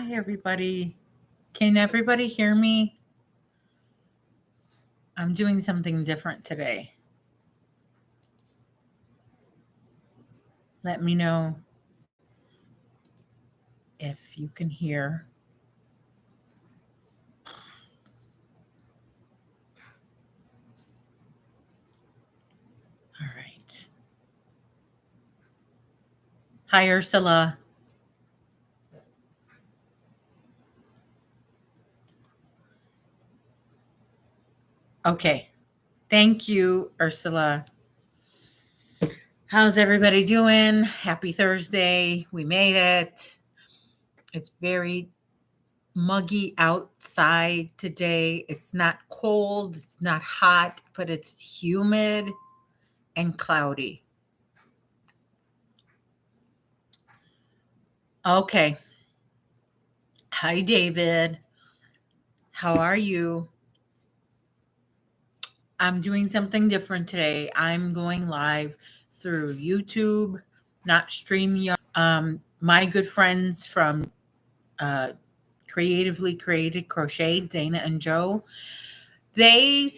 Hi, everybody. Can everybody hear me? I'm doing something different today. Let me know if you can hear. All right. Hi, Ursula. Okay. Thank you, Ursula. How's everybody doing? Happy Thursday. We made it. It's very muggy outside today. It's not cold, it's not hot, but it's humid and cloudy. Okay. Hi, David. How are you? I'm doing something different today. I'm going live through YouTube, not StreamYard. My good friends from Creatively Created Crochet, Dana and Joe, they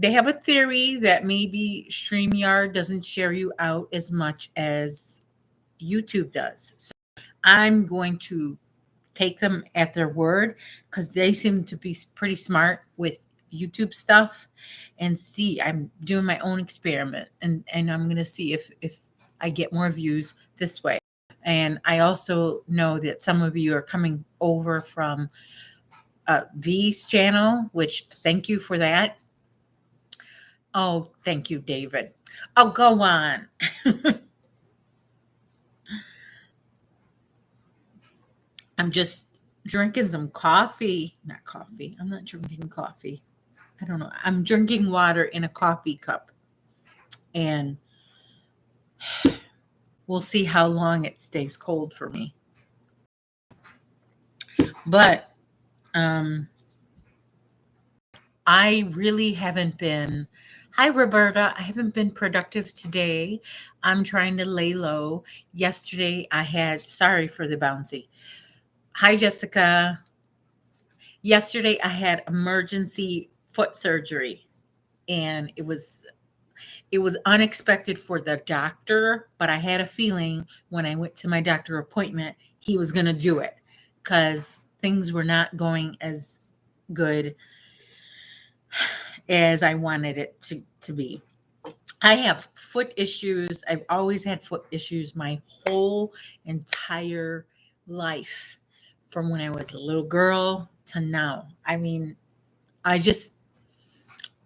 have a theory that maybe StreamYard doesn't share you out as much as YouTube does. So I'm going to take them at their word because they seem to be pretty smart with YouTube stuff, and see, I'm doing my own experiment, and I'm going to see if I get more views this way. And I also know that some of you are coming over from V's channel, which thank you for that. Oh, thank you, David. Oh, go on. I'm just drinking some coffee. Not coffee. I'm not drinking coffee. I don't know. I'm drinking water in a coffee cup. And we'll see how long it stays cold for me. But I really haven't been. Hi, Roberta. I haven't been productive today. I'm trying to lay low. Yesterday, I had. Sorry for the bouncy. Hi, Jessica. Yesterday, I had emergency foot surgery, and it was unexpected for the doctor, but I had a feeling when I went to my doctor appointment, he was going to do it because things were not going as good as I wanted it to be. I have foot issues. I've always had foot issues my whole entire life, from when I was a little girl to now. I mean, I just,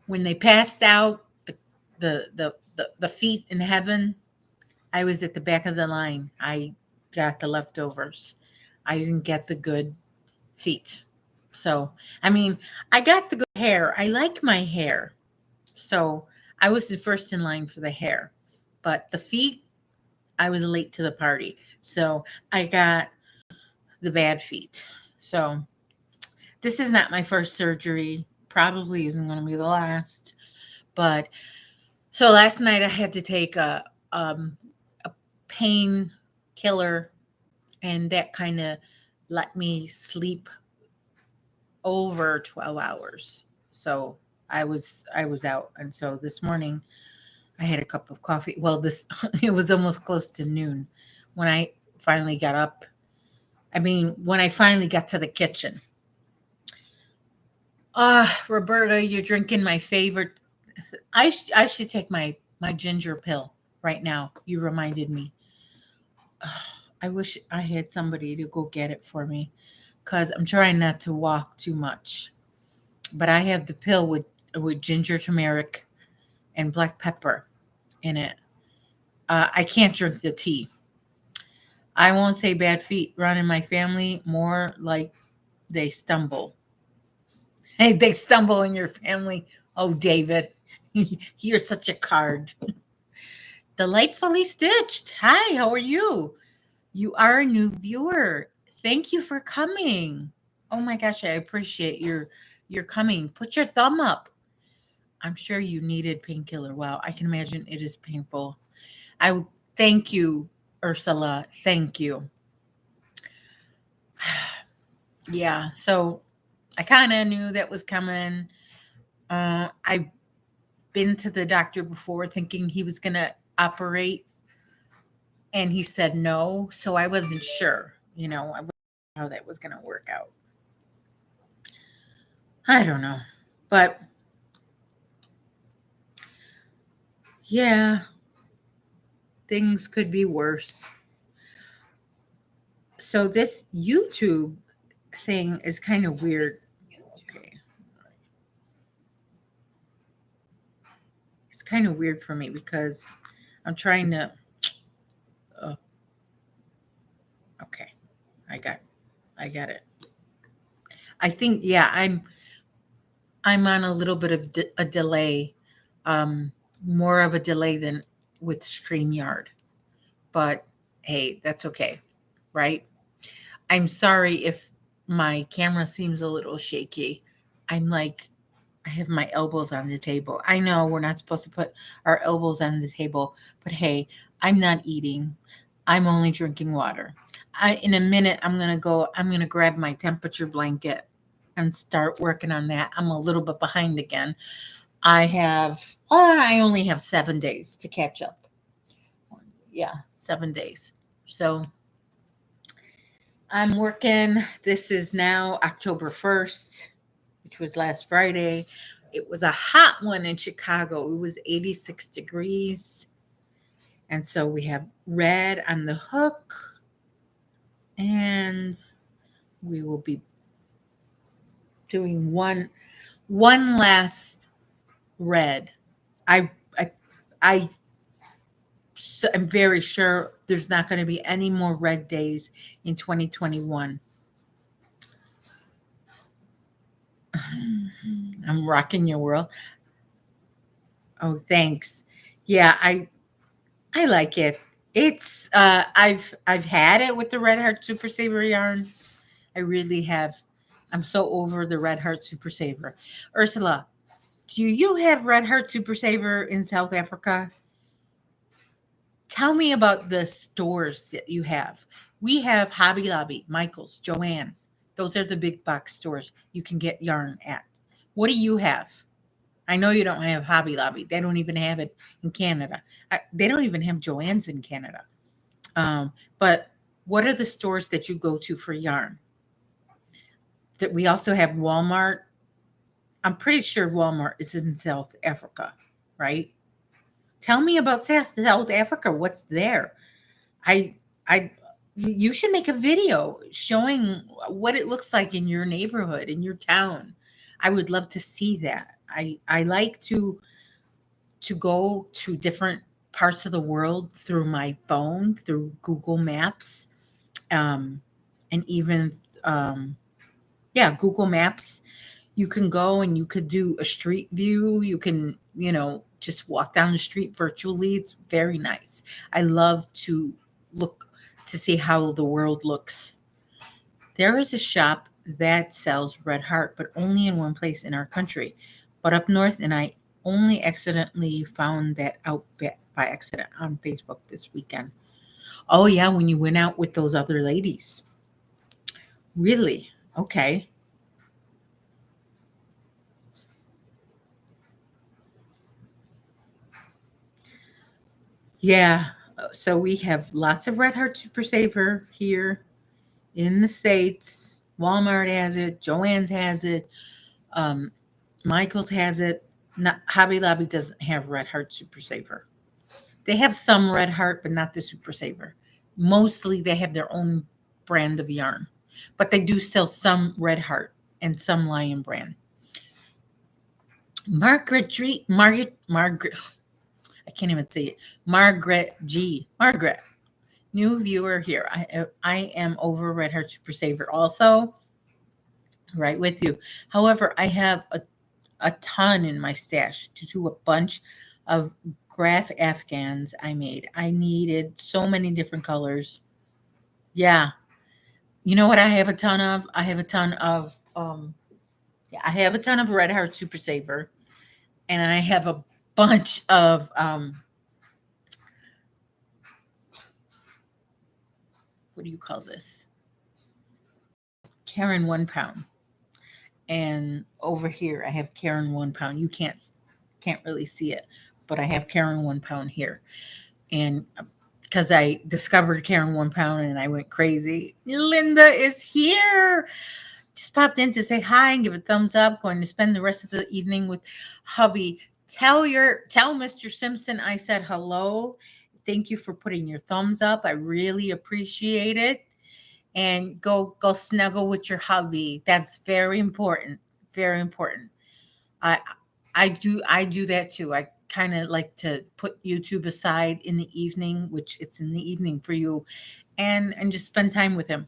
when they passed out the feet in heaven, I was at the back of the line. I got the leftovers. I didn't get the good feet. So, I mean, I got the good hair. I like my hair. So, I was the first in line for the hair. But the feet, I was late to the party. So, I got the bad feet. So, this is not my first surgery. Probably isn't going to be the last. But so last night I had to take a pain killer, and that kind of let me sleep over 12 hours. So I was out, and so this morning I had a cup of coffee. Well, this it was almost close to noon when I finally got up. I mean, when I finally got to the kitchen. Roberta, you're drinking my favorite. I should take my ginger pill right now. You reminded me. I wish I had somebody to go get it for me, because I'm trying not to walk too much. But I have the pill with ginger, turmeric, and black pepper in it. I can't drink the tea. I won't say bad feet run in my family, more like they stumble. Hey, they stumble in your family. Oh, David, you're such a card. Delightfully stitched. Hi, how are you? You are a new viewer. Thank you for coming. Oh my gosh, I appreciate your coming. Put your thumb up. I'm sure you needed painkiller. Wow, I can imagine it is painful. Thank you, Ursula. Thank you. Yeah, so I kind of knew that was coming. I've been to the doctor before thinking he was going to operate, and he said no. So I wasn't sure, I wasn't sure how that was going to work out. I don't know. But yeah, things could be worse. So this YouTube thing is kind of weird. Okay. It's kind of weird for me because I'm trying to. Oh, okay. I got I got it. I think yeah, I'm on a little bit of a delay. More of a delay than with StreamYard. But hey, that's okay, right? I'm sorry if my camera seems a little shaky. I'm like, I have my elbows on the table. I know we're not supposed to put our elbows on the table, but hey, I'm not eating. I'm only drinking water. In a minute, I'm going to grab my temperature blanket and start working on that. I'm a little bit behind again. I only have 7 days to catch up. Yeah, 7 days. So I'm working. This is now October 1st, which was last Friday. It was a hot one in Chicago. It was 86 degrees. And so we have red on the hook. And we will be doing one last red. I I I I'm very sure there's not going to be any more red days in 2021. I'm rocking your world. Oh, thanks. Yeah, I like it. It's I've had it with the Red Heart Super Saver yarn. I really have. I'm so over the Red Heart Super Saver. Ursula, do you have Red Heart Super Saver in South Africa? Tell me about the stores that you have. We have Hobby Lobby, Michael's, Joanne. Those are the big box stores you can get yarn at. What do you have? I know you don't have Hobby Lobby. They don't even have it in Canada. They don't even have Joann's in Canada. But what are the stores that you go to for yarn? That we also have Walmart. I'm pretty sure Walmart is in South Africa, right? Tell me about South Africa. What's there? I I you should make a video showing what it looks like in your neighborhood, in your town. I would love to see that. I like to go to different parts of the world through my phone, through Google Maps, um, and even yeah, Google Maps. You can go and you could do a street view. You can, just walk down the street virtually. It's very nice. I love to look to see how the world looks. There is a shop that sells Red Heart, but only in one place in our country. But up north, and I only accidentally found that out by accident on Facebook this weekend. Oh, yeah, when you went out with those other ladies. Really? Okay. Yeah. So we have lots of Red Heart Super Saver here in the States. Walmart has it, Joann's has it, um, Michael's has it. Not, Hobby Lobby doesn't have Red Heart Super Saver. They have some Red Heart, but not the Super Saver. Mostly they have their own brand of yarn, but they do sell some Red Heart and some Lion brand. Margaret, I can't even say it. Margaret G. Margaret, new viewer here. I am over Red Heart Super Saver also, right with you. However, I have a ton in my stash to do a bunch of graph Afghans I made. I needed so many different colors. Yeah. You know what I have a ton of? I have a ton of yeah, I have a ton of Red Heart Super Saver, and I have a bunch of what do you call this? Karen 1 pound. And over here I have Karen 1 pound. You can't really see it, but I have Karen 1 pound here. And because I discovered Karen 1 pound and I went crazy. Linda is here. Just popped in to say hi and give a thumbs up. Going to spend the rest of the evening with hubby. Tell Mr. Simpson I said hello. Thank you for putting your thumbs up. I really appreciate it. And go snuggle with your hubby. That's very important. Very important. I I do that too. I kind of like to put YouTube aside in the evening, which it's in the evening for you, and just spend time with him.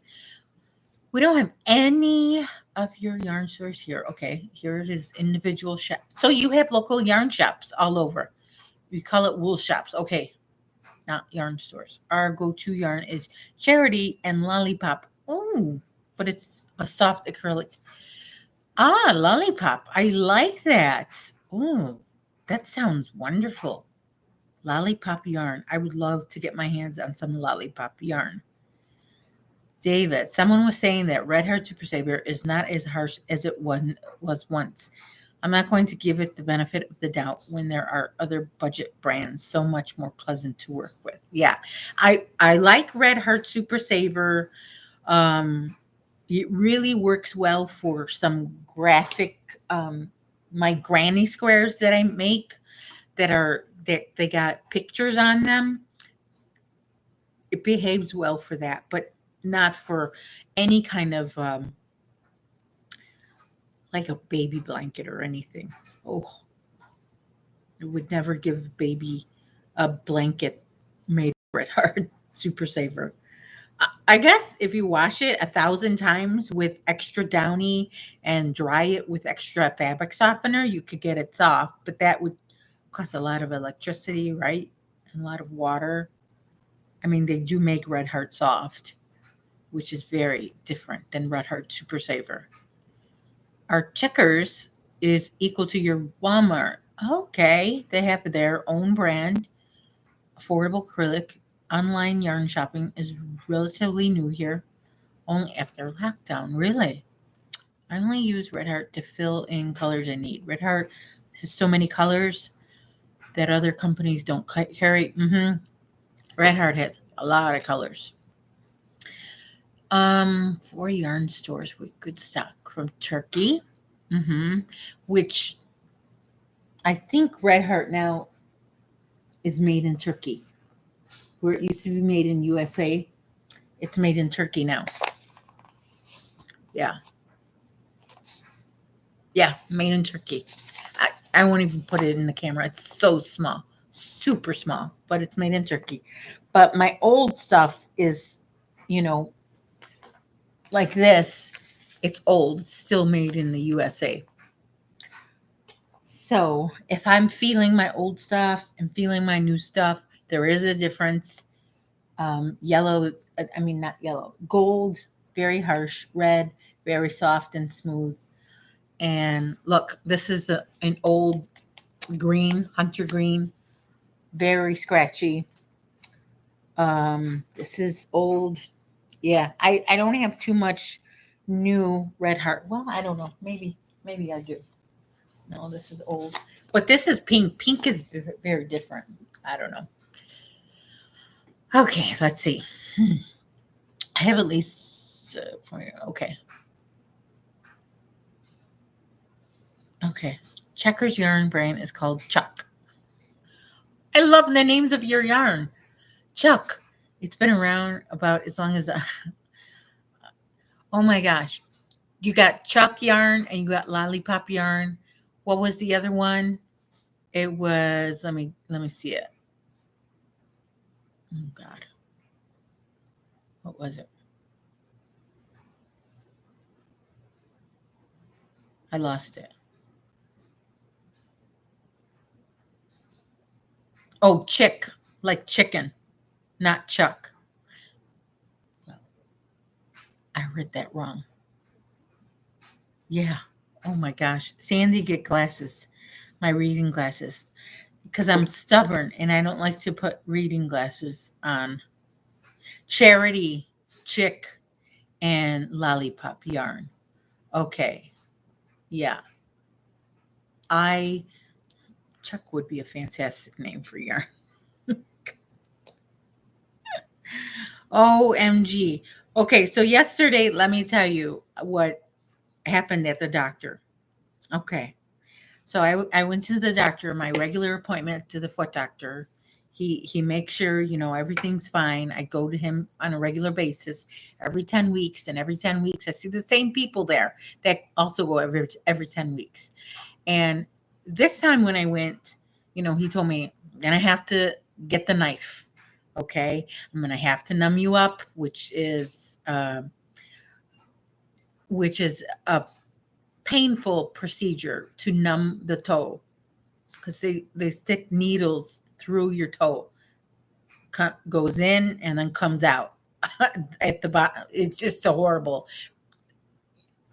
We don't have any of your yarn stores here. Okay, here it is, individual shop. So you have local yarn shops all over. We call it wool shops. Okay, not yarn stores. Our go-to yarn is Charity and Lollipop. Oh, but it's a soft acrylic. Ah, Lollipop. I like that. Oh, that sounds wonderful. Lollipop yarn. I would love to get my hands on some lollipop yarn. David, someone was saying that Red Heart Super Saver is not as harsh as it was once. I'm not going to give it the benefit of the doubt when there are other budget brands so much more pleasant to work with. Yeah, I like Red Heart Super Saver. It really works well for some graphic, my granny squares that I make that they got pictures on them. It behaves well for that, but not for any kind of like a baby blanket or anything. Oh, I would never give baby a blanket made of Red Heart Super Saver. I guess if you wash it 1,000 times with extra downy and dry it with extra fabric softener, you could get it soft, but that would cost a lot of electricity, right? And a lot of water. I mean, they do make Red Heart soft, which is very different than Red Heart Super Saver. Our Checkers is equal to your Walmart. Okay, they have their own brand, affordable acrylic. Online yarn shopping is relatively new here, only after lockdown. Really? I only use Red Heart to fill in colors I need. Red Heart has so many colors that other companies don't carry. Red Heart has a lot of colors. 4 yarn stores with good stock from Turkey, which I think Red Heart now is made in Turkey. Where it used to be made in USA, it's made in Turkey now. Yeah. Yeah, made in Turkey. I won't even put it in the camera. It's so small, super small, but it's made in Turkey. But my old stuff is, like this. It's old. It's still made in the USA. So if I'm feeling my old stuff and feeling my new stuff, there is a difference. Yellow, not yellow, gold, very harsh, red, very soft and smooth. And look, this is an old green, hunter green, very scratchy. This is old. Yeah, I don't have too much new Red Heart. Well, I don't know. Maybe I do. No, this is old. But this is pink. Pink is very different. I don't know. Okay, let's see. I have at least okay. Okay. Checkers yarn brand is called Chuck. I love the names of your yarn. Chuck. It's been around about as long as oh my gosh. You got Chuck yarn and you got Lollipop yarn. What was the other one? It was let me see it. Oh God. What was it? I lost it. Oh, chick, like chicken, not Chuck. I read that wrong. Yeah. Oh my gosh. Sandy, get glasses, my reading glasses, because I'm stubborn and I don't like to put reading glasses on. Charity, chick, and lollipop yarn. Okay. Yeah. I Chuck would be a fantastic name for yarn. OMG. Okay, so yesterday, let me tell you what happened at the doctor. Okay. So I went to the doctor, my regular appointment to the foot doctor. He makes sure, everything's fine. I go to him on a regular basis every 10 weeks, and every 10 weeks I see the same people there that also go every 10 weeks. And this time when I went, he told me, I'm going to have to get the knife. Okay. I'm going to have to numb you up, which is a painful procedure to numb the toe, because they stick needles through your toe, goes in and then comes out at the bottom. It's just a horrible.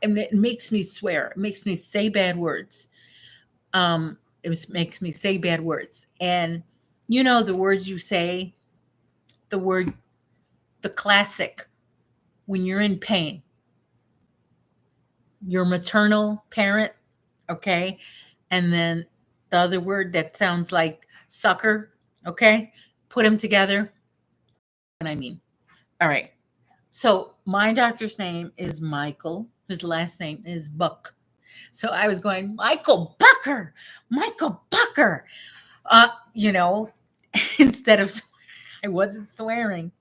And it makes me swear. It makes me say bad words. Makes me say bad words. And the words you say, the classic, when you're in pain, your maternal parent, okay? And then the other word that sounds like sucker, okay? Put them together. And I mean, all right. So my doctor's name is Michael. His last name is Buck. So I was going, Michael Bucker, Michael Bucker. You know, instead of I wasn't swearing.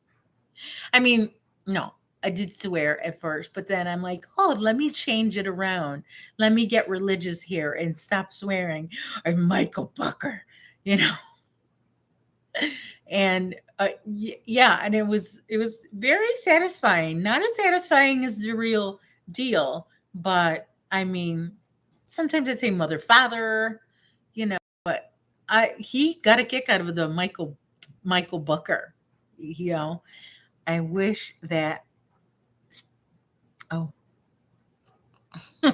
I mean, no, I did swear at first, but then I'm like, oh, let me change it around. Let me get religious here and stop swearing. I'm Michael Bucker, you know. And yeah, and it was very satisfying. Not as satisfying as the real deal, but I mean, sometimes I say mother, father, but he got a kick out of the Michael Bucker. You know, I wish that. Oh, yeah,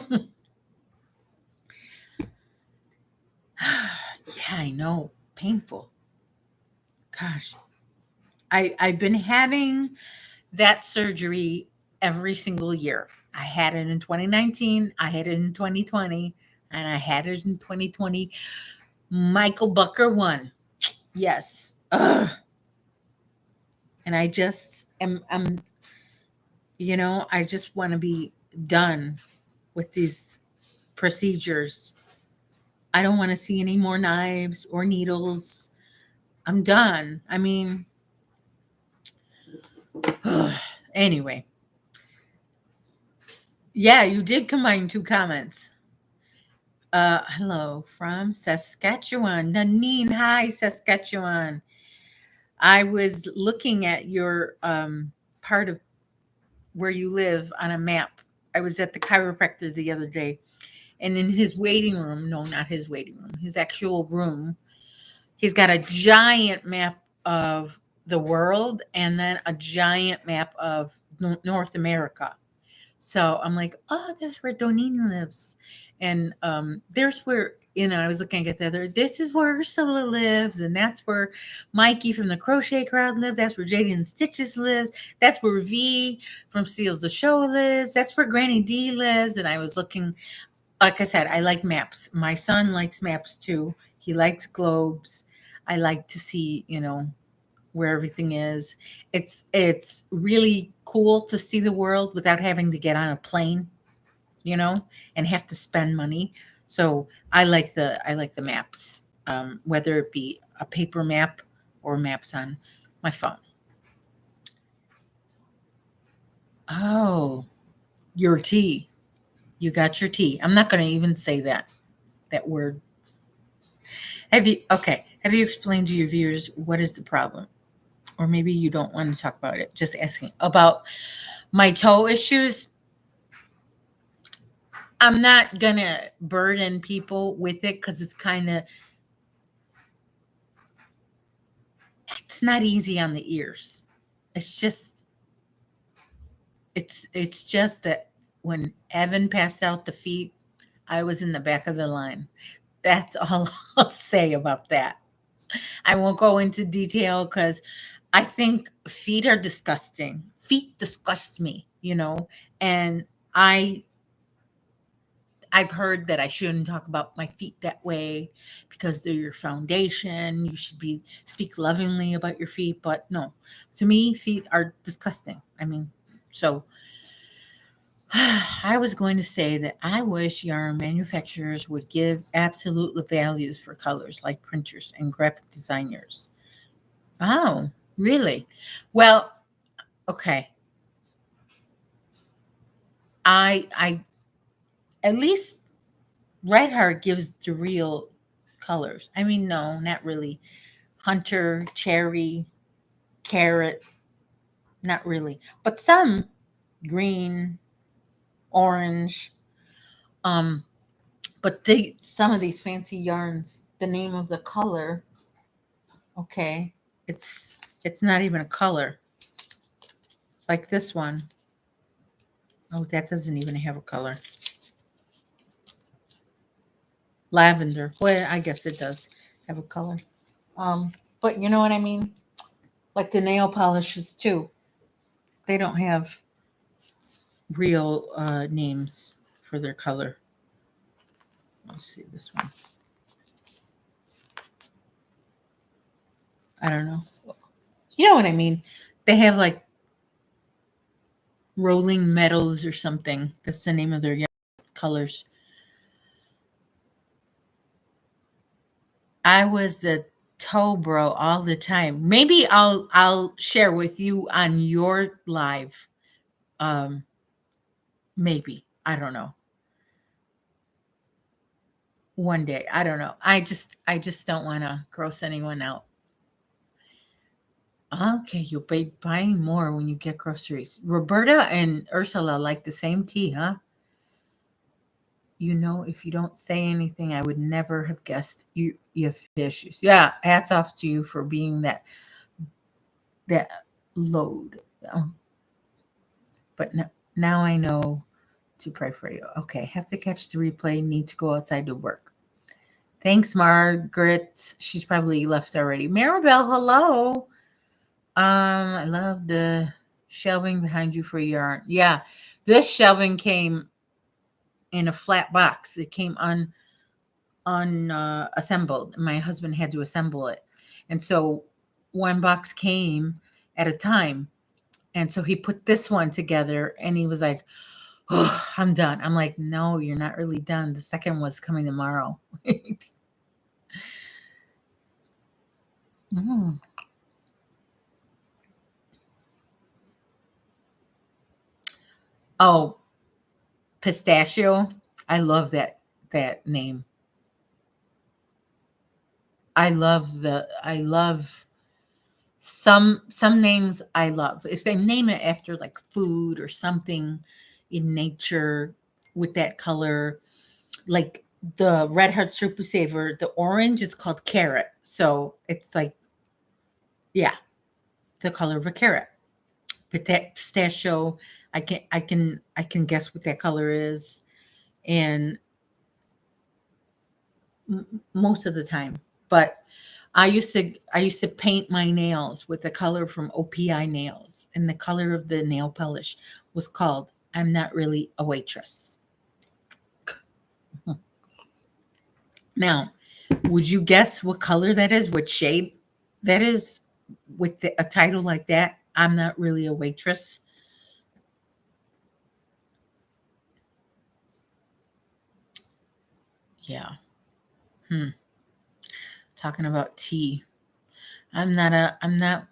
I know, painful. Gosh, I've been having that surgery every single year. I had it in 2019, I had it in 2020, and I had it in 2020. Michael Bucker won. Yes. Ugh. And I just am I just want to be done with these procedures. I don't want to see any more knives or needles. I'm done. I mean, anyway. Yeah, you did combine two comments. Hello from Saskatchewan. Nanine, hi, Saskatchewan. I was looking at your part of where you live on a map. I was at the chiropractor the other day, and in his waiting room, no, not his waiting room, his actual room, he's got a giant map of the world and then a giant map of North America. So I'm like, oh, there's where Donine lives. And there's where, I was looking at the other, this is where Ursula lives. And that's where Mikey from the Crochet Crowd lives. That's where Jaden Stitches lives. That's where V from Seals the Show lives. That's where Granny D lives. And I was looking, like I said, I like maps. My son likes maps too. He likes globes. I like to see, where everything is. It's really cool to see the world without having to get on a plane, and have to spend money. So I like the maps, whether it be a paper map or maps on my phone. Oh, your tea. You got your tea. I'm not going to even say that word. Have you explained to your viewers what is the problem? Or maybe you don't want to talk about it. Just asking about my toe issues. I'm not gonna burden people with it because it's not easy on the ears. It's just it's just that when Evan passed out the feet, I was in the back of the line. That's all I'll say about that. I won't go into detail because I think feet are disgusting. feet disgust me, and I I've heard that I shouldn't talk about my feet that way because they're your foundation. You should be speak lovingly about your feet, but no. To me, feet are disgusting. I mean, so I was going to say that I wish yarn manufacturers would give absolute values for colors like printers and graphic designers. Oh, really? Well, okay. I at least Red Heart gives the real colors. I mean, no, not really. Hunter, cherry, carrot, not really. But some green, orange. Um, but they some of these fancy yarns, the name of the color, okay, it's not even a color. Like this one. Oh, that doesn't even have a color. Lavender. Well, I guess it does have a color. But you know what I mean? Like the nail polishes too. They don't have real names for their color. Let's see this one. I don't know. You know what I mean? They have like Rolling Meadows or something. That's the name of their colors. I was the toe bro all the time. Maybe I'll share with you on your live. Um, maybe I don't know. One day I don't know. I just don't want to gross anyone out. Okay, you'll be buying more when you get groceries. Roberta and Ursula like the same tea, huh? If you don't say anything, I would never have guessed you have issues. Yeah, hats off to you for being that load. Oh, but now I know to pray for you. Okay, have to catch the replay. Need to go outside to work. Thanks, Margaret. She's probably left already. Maribel, hello. I love the shelving behind you for yarn. Yeah, this shelving came in a flat box. It came assembled. My husband had to assemble it, and so one box came at a time. And so he put this one together, and he was like, "Oh, I'm done." I'm like, "No, you're not really done. The second one's coming tomorrow." Mm. Oh, pistachio. I love that name. I love some names I love. If they name it after like food or something in nature with that color, like the Red Heart Super Saver, the orange is called carrot. So it's like, yeah, the color of a carrot. But that pistachio, I can guess what that color is, and most of the time. But I used to paint my nails with the color from OPI nails, and the color of the nail polish was called "I'm Not Really a Waitress." Now, would you guess what color that is? What shade that is with a title like that? I'm not really a waitress. Yeah. Hmm. Talking about tea. I'm not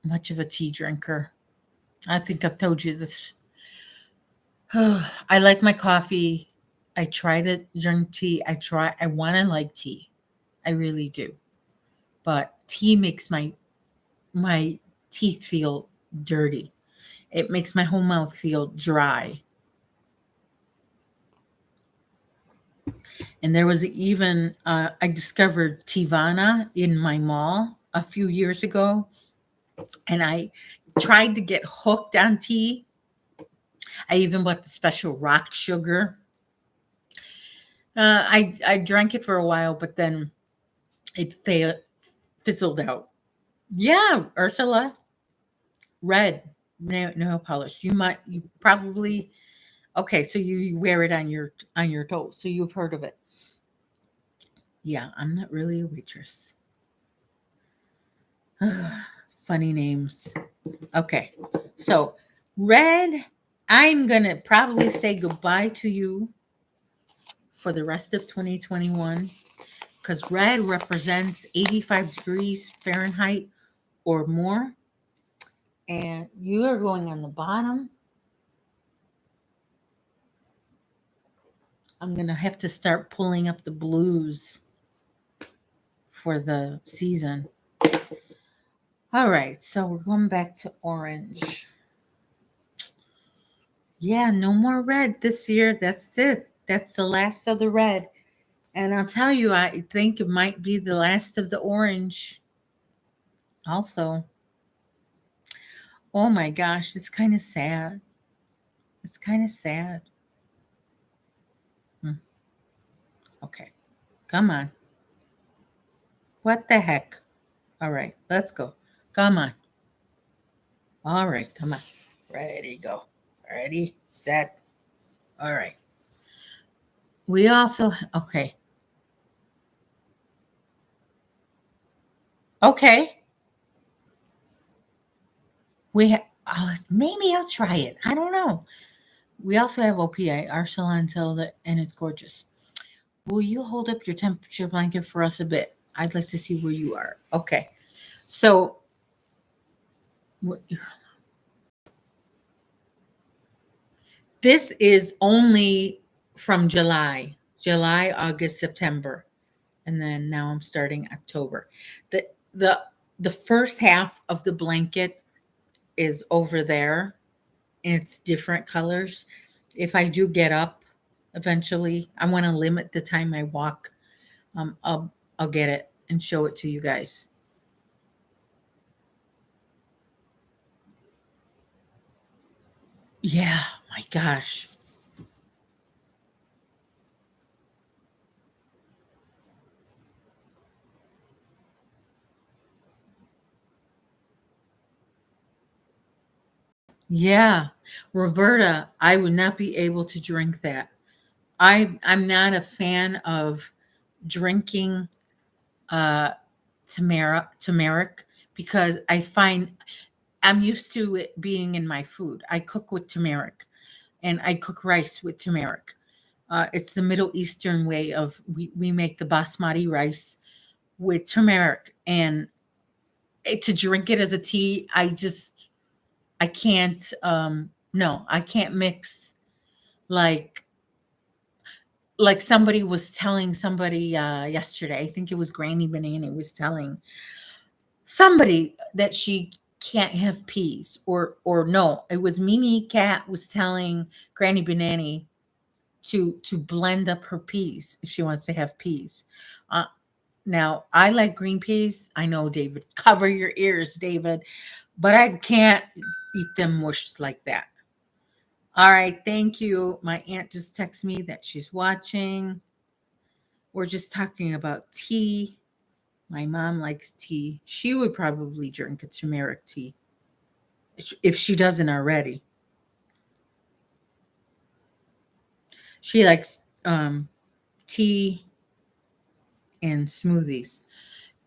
much of a tea drinker. I think I've told you this. I like my coffee. I try to drink tea. I want to like tea. I really do. But tea makes my teeth feel dirty. It makes my whole mouth feel dry. And there was even I discovered Tivana in my mall a few years ago, and I tried to get hooked on tea. I even bought the special rock sugar. I drank it for a while, but then it fizzled out. Yeah, Ursula, red. nail polish. You probably, okay, so you wear it on your toes. So you've heard of it. Yeah, I'm not really a waitress. Funny names. Okay. So, Red, I'm going to probably say goodbye to you for the rest of 2021 because red represents 85 degrees Fahrenheit or more. And you are going on the bottom. I'm going to have to start pulling up the blues for the season. All right. So we're going back to orange. Yeah, no more red this year. That's it. That's the last of the red. And I'll tell you, I think it might be the last of the orange also. Oh my gosh, it's kind of sad. It's kind of sad. Hmm, okay, come on. What the heck? All right, let's go. Come on. All right, come on. Ready, go. Ready, set. All right. We also, okay. Okay. Maybe I'll try it. I don't know. We also have OPI, Arcelon Tilda, and it's gorgeous. Will you hold up your temperature blanket for us a bit? I'd like to see where you are. Okay. So, this is only from July, August, September, and then now I'm starting October. The the the first half of the blanket is over there, and it's different colors. If I do get up eventually, I want to limit the time I walk. I'll get it and show it to you guys. Yeah, my gosh. Yeah, Roberta, I would not be able to drink that. I'm not a fan of drinking uh turmeric because I find I'm used to it being in my food. I cook with turmeric and I cook rice with turmeric. It's the Middle Eastern way of we make the basmati rice with turmeric and to drink it as a tea, I can't no, I can't mix like somebody was telling somebody yesterday, I think it was Granny Banana was telling somebody that she can't have peas or no, it was Mimi Cat was telling Granny Banana to blend up her peas if she wants to have peas. Uh, now I like green peas. I know, David. Cover your ears, David. But I can't eat them mushed like that. All right, thank you. My aunt just texted me that she's watching. We're just talking about tea. My mom likes tea. She would probably drink a turmeric tea if she doesn't already. She likes tea and smoothies.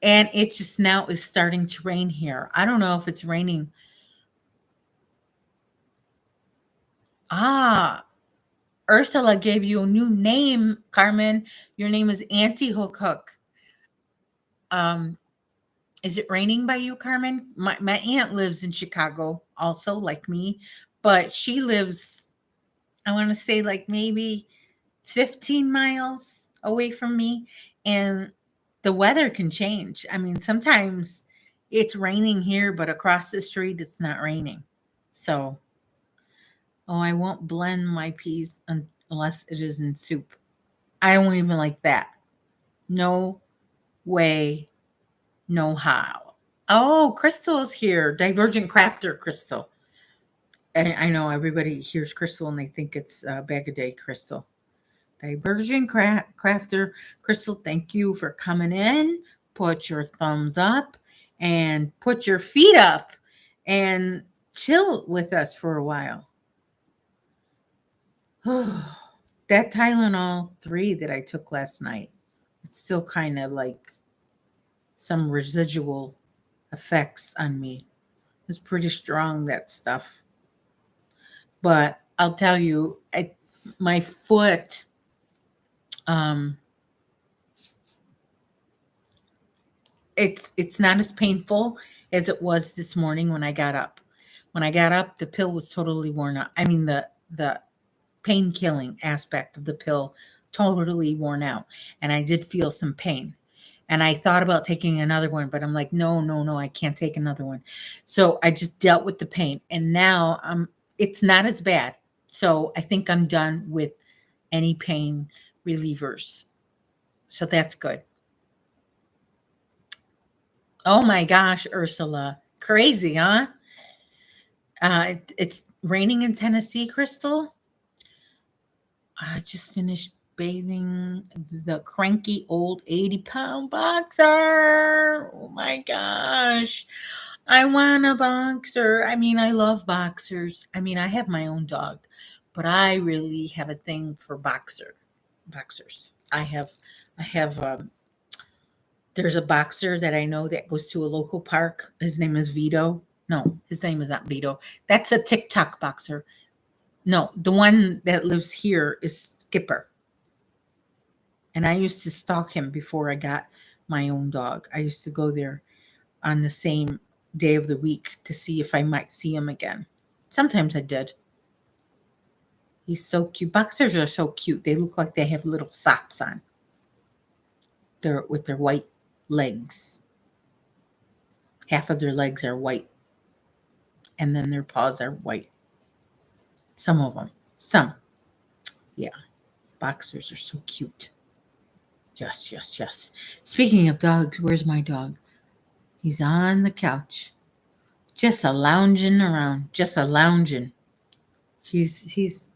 And it just now is starting to rain here. I don't know if it's raining. Ah, Ursula gave you a new name, Carmen. Your name is Auntie Hook Hook. Um, is it raining by you, Carmen? My aunt lives in Chicago, also like me, but she lives, I want to say, like maybe 15 miles away from me. And the weather can change. I mean, sometimes it's raining here, but across the street, it's not raining. So, oh, I won't blend my peas unless it is in soup. I don't even like that. No way, no how. Oh, Crystal's here. Divergent Crafter Crystal. And I know everybody hears Crystal and they think it's Bag a Day Crystal. Divergent Crafter Crystal, thank you for coming in. Put your thumbs up and put your feet up. And chill with us for a while. That Tylenol 3 that I took last night, it's still kind of like some residual effects on me. It's pretty strong, that stuff. But I'll tell you, my foot, um, it's not as painful as it was this morning when I got up. When I got up, the pill was totally worn out. I mean, the pain killing aspect of the pill totally worn out, and I did feel some pain. And I thought about taking another one, but I'm like, no, no, no, I can't take another one. So I just dealt with the pain, and now it's not as bad. So I think I'm done with any pain relievers. So that's good. Oh my gosh, Ursula. Crazy, huh? It's raining in Tennessee, Crystal. I just finished bathing the cranky old 80-pound boxer. Oh my gosh. I want a boxer. I mean, I love boxers. I mean, I have my own dog, but I really have a thing for boxers. I have there's a boxer that I know that goes to a local park. His name is Vito. No, his name is not Vito. That's a TikTok boxer. No, the one that lives here is Skipper. And I used to stalk him before I got my own dog. I used to go there on the same day of the week to see if I might see him again. Sometimes I did. He's so cute. Boxers are so cute. They look like they have little socks on. They're with their white legs. Half of their legs are white, and then their paws are white. Some of them. Some. Yeah. Boxers are so cute. Yes, yes, yes. Speaking of dogs, where's my dog? He's on the couch. Just a lounging around. Just a lounging. He's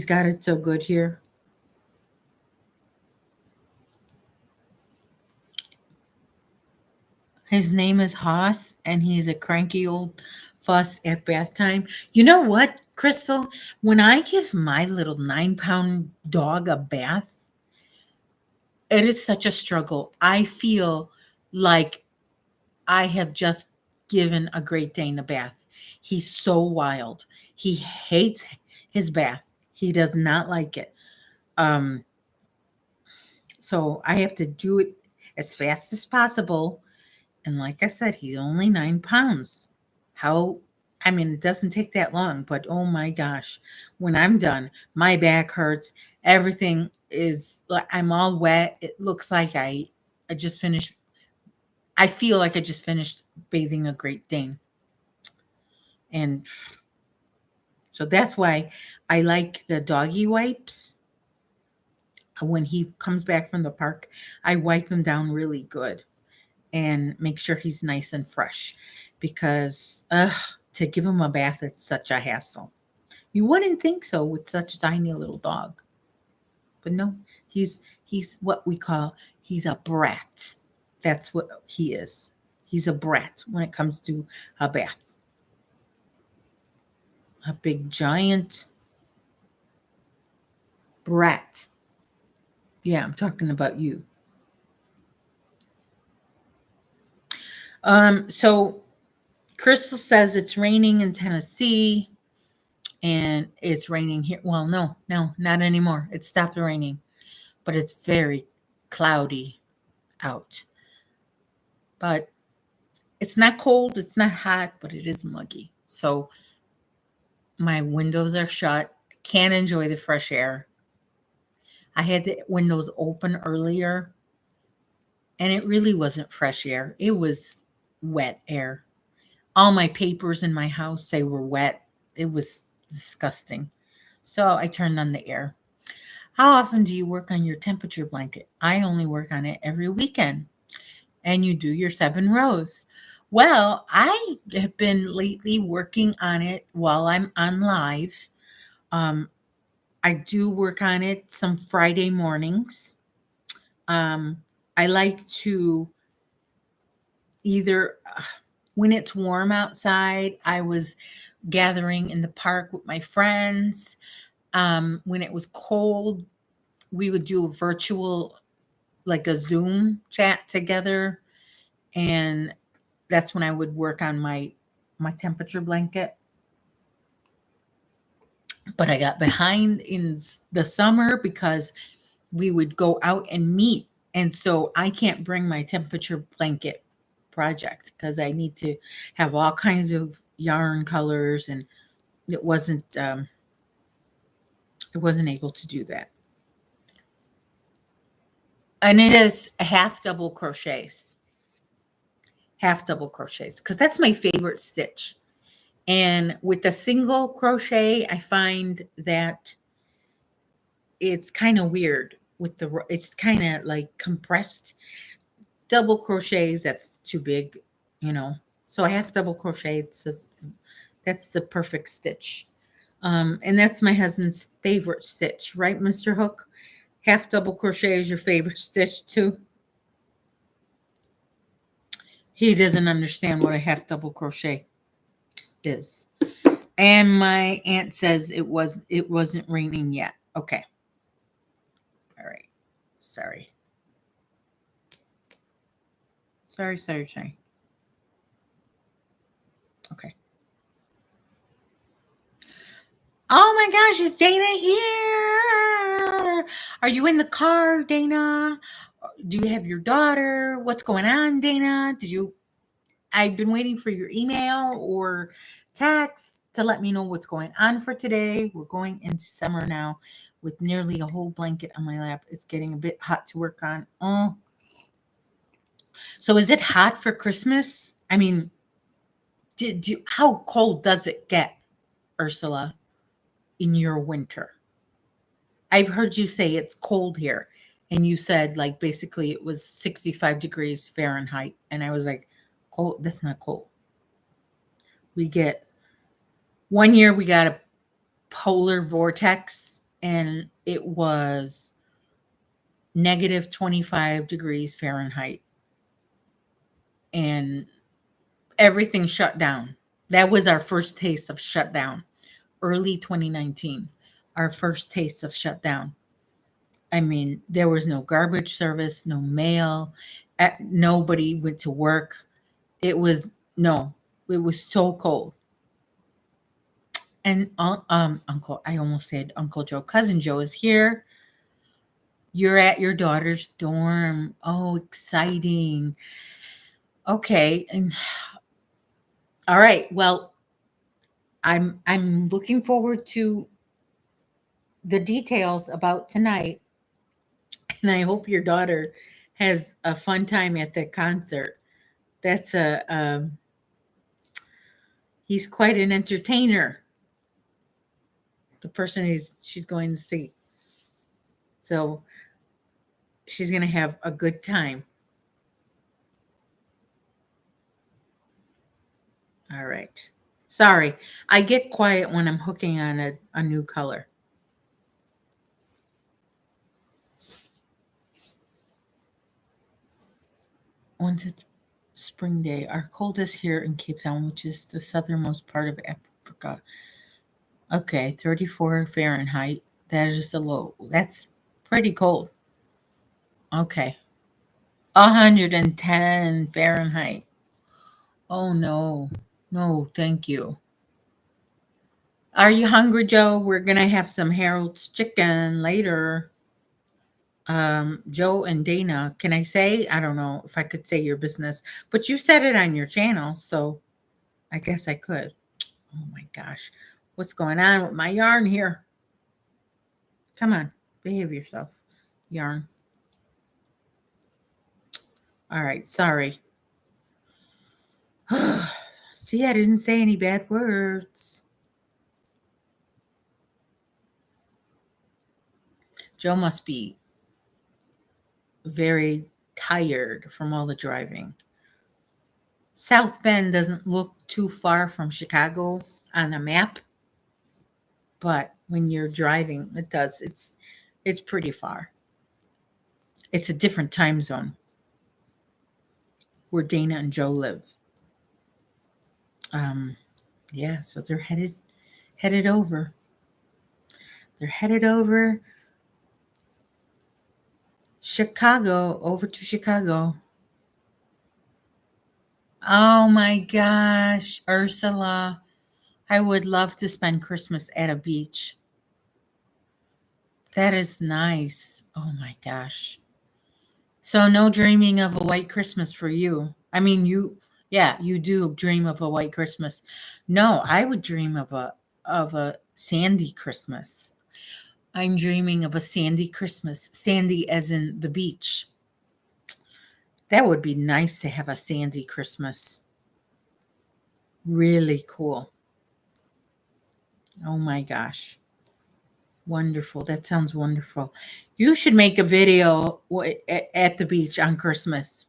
got it so good here. His name is Haas, and he's a cranky old fuss at bath time. You know what, Crystal? When I give my little 9-pound dog a bath, it is such a struggle. I feel like I have just given a Great Dane a bath. He's so wild. He hates his bath. He does not like it. Um, so I have to do it as fast as possible. And like I said, he's only 9 pounds. How, I mean, it doesn't take that long, but oh my gosh, when I'm done, my back hurts. Everything is like I'm all wet. It looks like I just finished, I feel like I just finished bathing a Great Dane. And so that's why I like the doggy wipes. When he comes back from the park, I wipe him down really good and make sure he's nice and fresh because to give him a bath, it's such a hassle. You wouldn't think so with such a tiny little dog. But no, he's what we call he's a brat. That's what he is. He's a brat when it comes to a bath. A big giant brat. Yeah, I'm talking about you. So Crystal says it's raining in Tennessee and it's raining here. Well, no, not anymore. It stopped raining, but it's very cloudy out. But it's not cold, it's not hot, but it is muggy. So my windows are shut. Can't enjoy the fresh air. I had the windows open earlier and it really wasn't fresh air. It was wet air. All my papers in my house, they were wet. It was disgusting. So I turned on the air. How often do you work on your temperature blanket? I only work on it every weekend. And you do your 7 rows. Well, I have been lately working on it while I'm on live. Um, I do work on it some Friday mornings. I like to either When it's warm outside, I was gathering in the park with my friends. When it was cold, we would do a virtual, like a Zoom chat together. And that's when I would work on my temperature blanket. But I got behind in the summer because we would go out and meet. And so I can't bring my temperature blanket project because I need to have all kinds of yarn colors, and it wasn't able to do that. And it is half double crochets. Half double crochets because that's my favorite stitch. And with the single crochet, I find that it's kind of weird with it's kind of like compressed. Double crochets, that's too big, you know. So I have double crochet. So that's the perfect stitch. And that's my husband's favorite stitch, right, Mr. Hook? Half double crochet is your favorite stitch too. He doesn't understand what a half double crochet is. And my aunt says it wasn't raining yet. Okay. All right. Sorry. Sorry. Okay. Oh my gosh, is Dana here? Are you in the car, Dana? Do you have your daughter? What's going on, Dana? I've been waiting for your email or text to let me know what's going on for today. We're going into summer now with nearly a whole blanket on my lap. It's getting a bit hot to work on. Oh. So is it hot for Christmas? I mean, how cold does it get, Ursula, in your winter? I've heard you say it's cold here. And you said, like, basically it was 65 degrees Fahrenheit. And I was like, cold? That's not cold. We get, one year we got a polar vortex and it was negative 25 degrees Fahrenheit. And everything shut down. That was our first taste of shutdown. Early 2019, our first taste of shutdown. I mean, there was no garbage service, no mail, nobody went to work. It was so cold. And I almost said Uncle Joe, Cousin Joe is here. You're at your daughter's dorm. Oh, exciting. Okay. And all right. Well, I'm looking forward to the details about tonight. And I hope your daughter has a fun time at the concert. That's he's quite an entertainer. The person she's going to see. So she's going to have a good time. All right. Sorry, I get quiet when I'm hooking on a new color. One's a spring day. Our coldest here in Cape Town, which is the southernmost part of Africa. Okay, 34 Fahrenheit. That is a low. That's pretty cold. Okay. 110 Fahrenheit. Oh no. No, thank you. Are you hungry, Joe? We're gonna have some Harold's chicken later. Joe and Dana, can I say? I don't know if I could say your business, but you said it on your channel, so I guess I could. Oh my gosh. What's going on with my yarn here? Come on, behave yourself. Yarn. All right, sorry. See, I didn't say any bad words. Joe must be very tired from all the driving. South Bend doesn't look too far from Chicago on a map, but when you're driving, it does. It's pretty far. It's a different time zone where Dana and Joe live. Yeah, so they're headed over. They're headed over Chicago, over to Chicago. Oh my gosh, Ursula. I would love to spend Christmas at a beach. That is nice. Oh my gosh. So no dreaming of a white Christmas for you. I mean, yeah, you do dream of a white Christmas. No, I would dream of a sandy Christmas. I'm dreaming of a sandy Christmas. Sandy as in the beach. That would be nice to have a sandy Christmas. Really cool. Oh my gosh. Wonderful. That sounds wonderful. You should make a video at the beach on Christmas.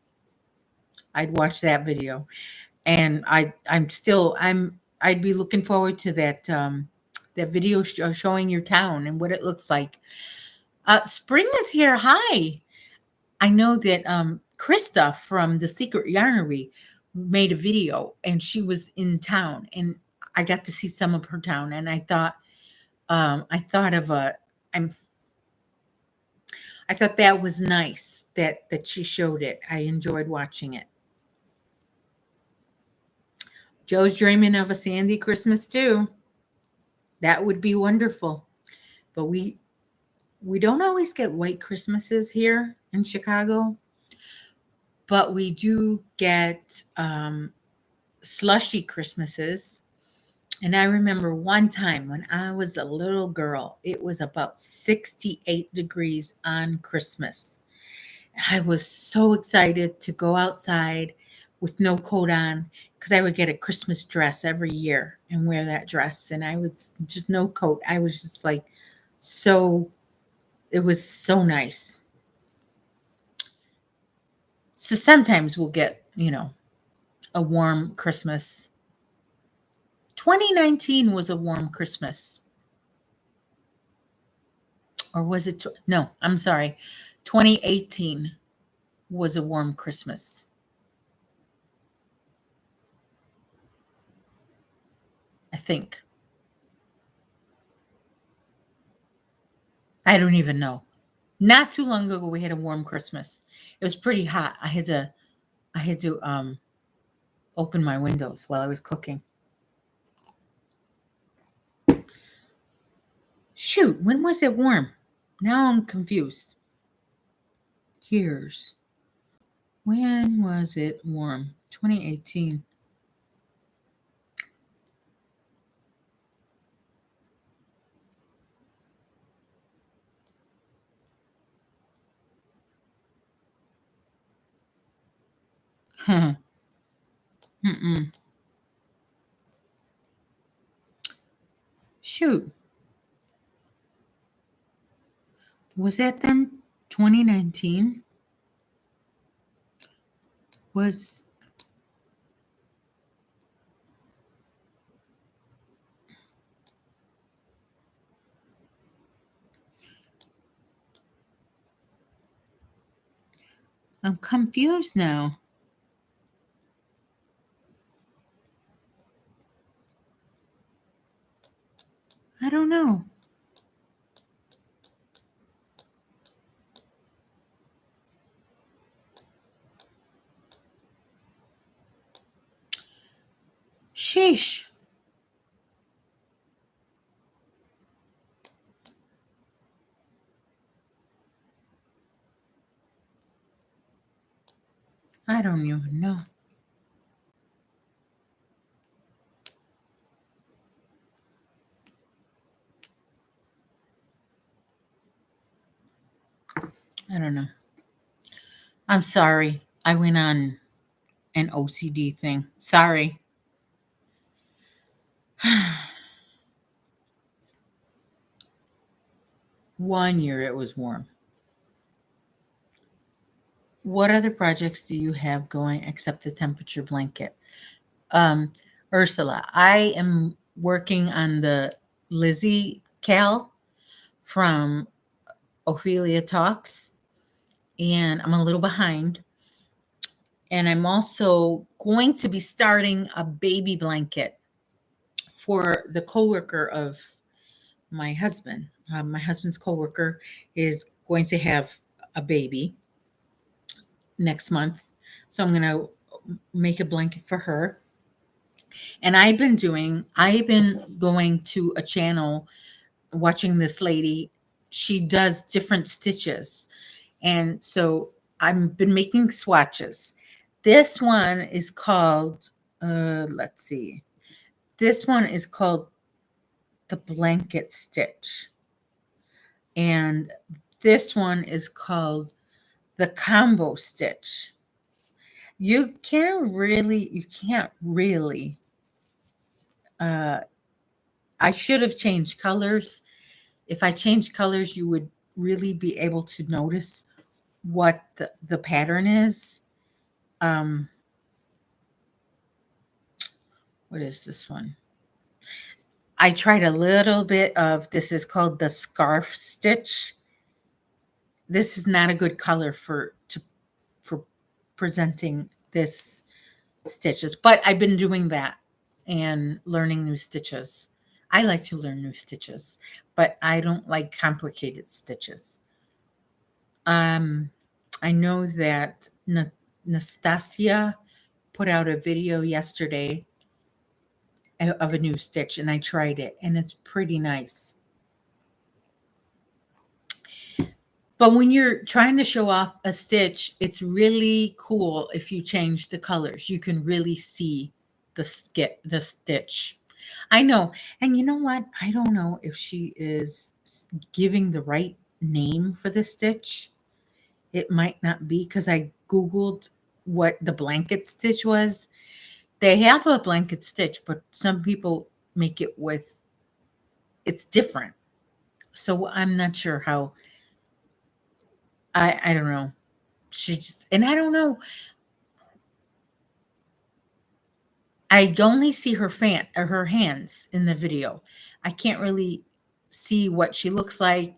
I'd watch that video. And I'd be looking forward to that video showing your town and what it looks like. Spring is here. Hi. I know that Krista from the Secret Yarnery made a video and she was in town and I got to see some of her town and I thought of a I'm I thought that was nice that she showed it. I enjoyed watching it. Joe's dreaming of a sandy Christmas too. That would be wonderful. But we don't always get white Christmases here in Chicago, but we do get slushy Christmases. And I remember one time when I was a little girl, it was about 68 degrees on Christmas. I was so excited to go outside with no coat on because I would get a Christmas dress every year and wear that dress. And I was just no coat. I was just like so, it was so nice. So sometimes we'll get, a warm Christmas. 2019 was a warm Christmas. Or was it? No, I'm sorry. 2018 was a warm Christmas. I think. I don't even know. Not too long ago, we had a warm Christmas. It was pretty hot. I had to open my windows while I was cooking. Shoot, when was it warm? Now I'm confused. Years. When was it warm? 2018. Huh. Mm-mm. Shoot. Was that then 2019? Was I'm confused now. I don't know. Sheesh. I don't even know. I don't know. I'm sorry. I went on an OCD thing. Sorry. One year it was warm. What other projects do you have going except the temperature blanket? Um, Ursula, I am working on the Lizzie Cal from Ophelia Talks, and I'm a little behind. And I'm also going to be starting a baby blanket for the coworker of my husband. My husband's coworker is going to have a baby next month. So I'm going to make a blanket for her. And I've been going to a channel watching this lady. She does different stitches. And so I've been making swatches. This one is called, let's see. This one is called the blanket stitch. And this one is called the combo stitch. You can't really, uh, I should have changed colors. If I changed colors, you would really be able to notice what the pattern is. Um, what is this one? I tried a little bit of, this is called the scarf stitch. This is not a good color for presenting this stitches, but I've been doing that and learning new stitches. I like to learn new stitches, but I don't like complicated stitches. I know that Nastasia put out a video yesterday of a new stitch, and I tried it, and it's pretty nice. But when you're trying to show off a stitch, it's really cool if you change the colors. You can really see the stitch. I know. And you know what? I don't know if she is giving the right name for the stitch. It might not be, because I Googled what the blanket stitch was. They have a blanket stitch, but some people make it with, it's different. So I'm not sure how, I don't know. She just, and I don't know. I only see her fan or her hands in the video. I can't really see what she looks like,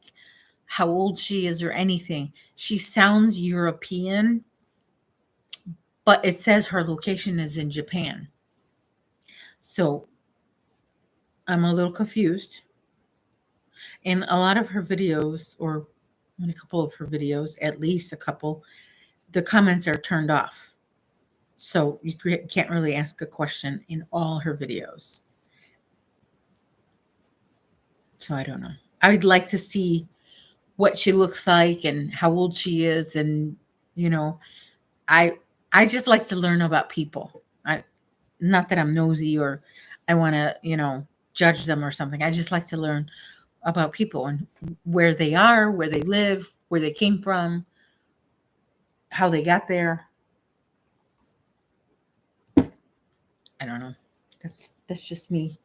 how old she is, or anything. She sounds European, but it says her location is in Japan. So I'm a little confused. And a lot of her videos, or a couple of her videos, at least a couple, the comments are turned off. So you can't really ask a question in all her videos. So I don't know. I'd like to see what she looks like and how old she is, and you know, I I just like to learn about people. I, not that I'm nosy or I want to, judge them or something. I just like to learn about people and where they are, where they live, where they came from, how they got there. I don't know. That's just me.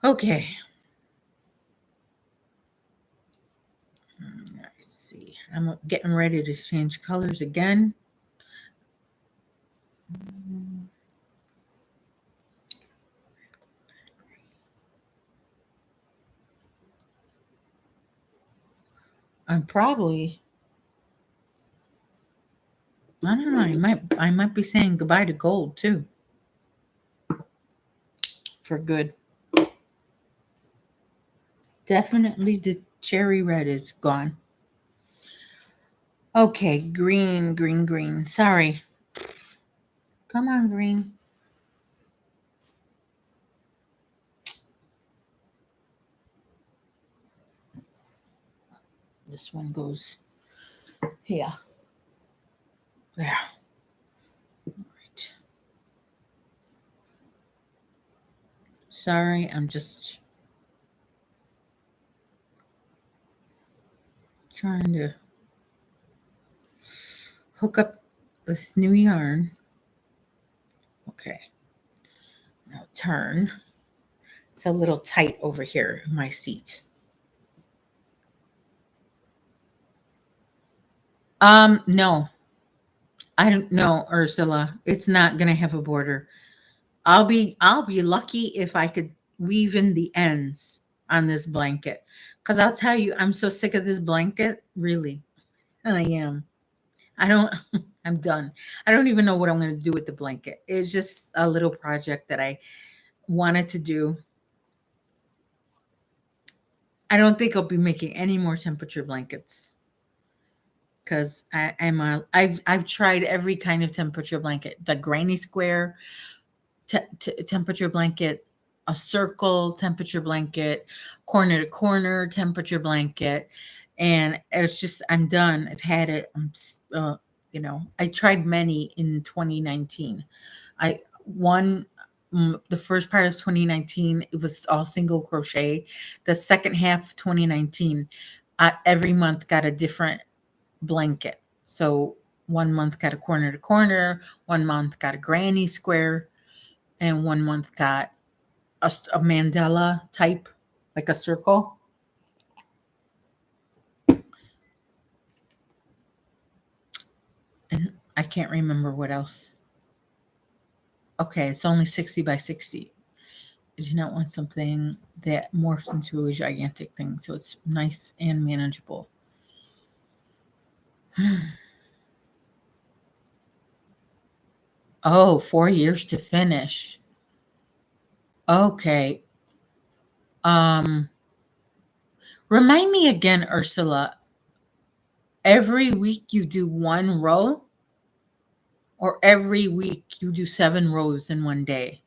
Okay. Let's see. I'm getting ready to change colors again. I'm probably, I don't know, I might be saying goodbye to gold too. For good. Definitely the cherry red is gone. Okay, green, green, green. Sorry. Come on, green. This one goes here. There. Right. Sorry, I'm just trying to hook up this new yarn. Okay. Now turn. It's a little tight over here in my seat. No. I don't know, Ursula. It's not gonna have a border. I'll be lucky if I could weave in the ends on this blanket. Cause I'll tell you, I'm so sick of this blanket. Really. I am. I don't I'm done. I don't even know what I'm going to do with the blanket. It's just a little project that I wanted to do. I don't think I'll be making any more temperature blankets because I've tried every kind of temperature blanket, the granny square temperature blanket, a circle temperature blanket, corner to corner temperature blanket, and it's just I'm done. I've had it. I tried many in 2019. I one the first part of 2019 it was all single crochet. The second half of 2019, every month got a different blanket. So 1 month got a corner to corner, 1 month got a granny square, and 1 month got a mandala type, like a circle. And I can't remember what else. Okay, it's only 60 by 60. I do not want something that morphs into a gigantic thing, so it's nice and manageable. Oh, 4 years to finish. Okay. Remind me again, Ursula. Every week you do one row, or every week you do 7 rows in one day?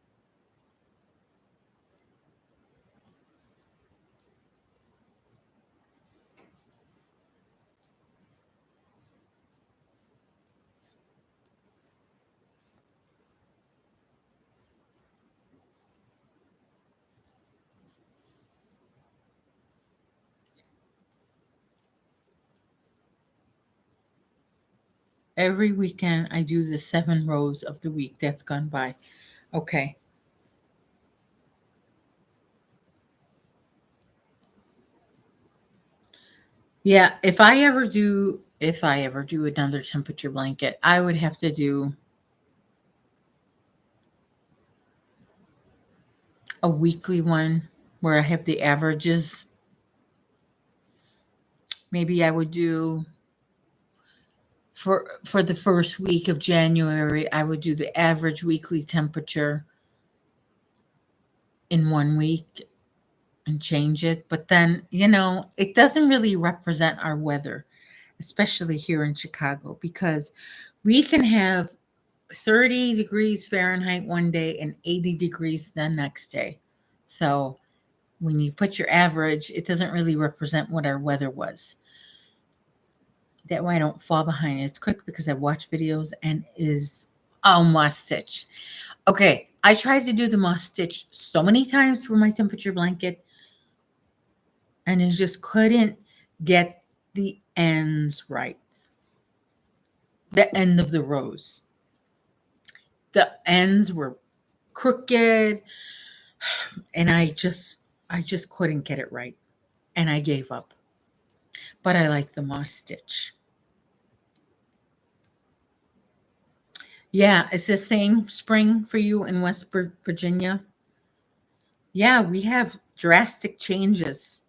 Every weekend I do the 7 rows of the week that's gone by. Okay. Yeah, if I ever do another temperature blanket, I would have to do a weekly one where I have the averages. Maybe I would do for the first week of January, I would do the average weekly temperature in 1 week and change it. But then, it doesn't really represent our weather, especially here in Chicago, because we can have 30 degrees Fahrenheit one day and 80 degrees the next day. So when you put your average, it doesn't really represent what our weather was. That way I don't fall behind. It's quick because I watch videos and is moss stitch. Okay, I tried to do the moss stitch so many times for my temperature blanket, and I just couldn't get the ends right. The end of the rows. The ends were crooked, and I just couldn't get it right, and I gave up. But I like the moss stitch. Yeah, it's the same spring for you in West Virginia. Yeah, we have drastic changes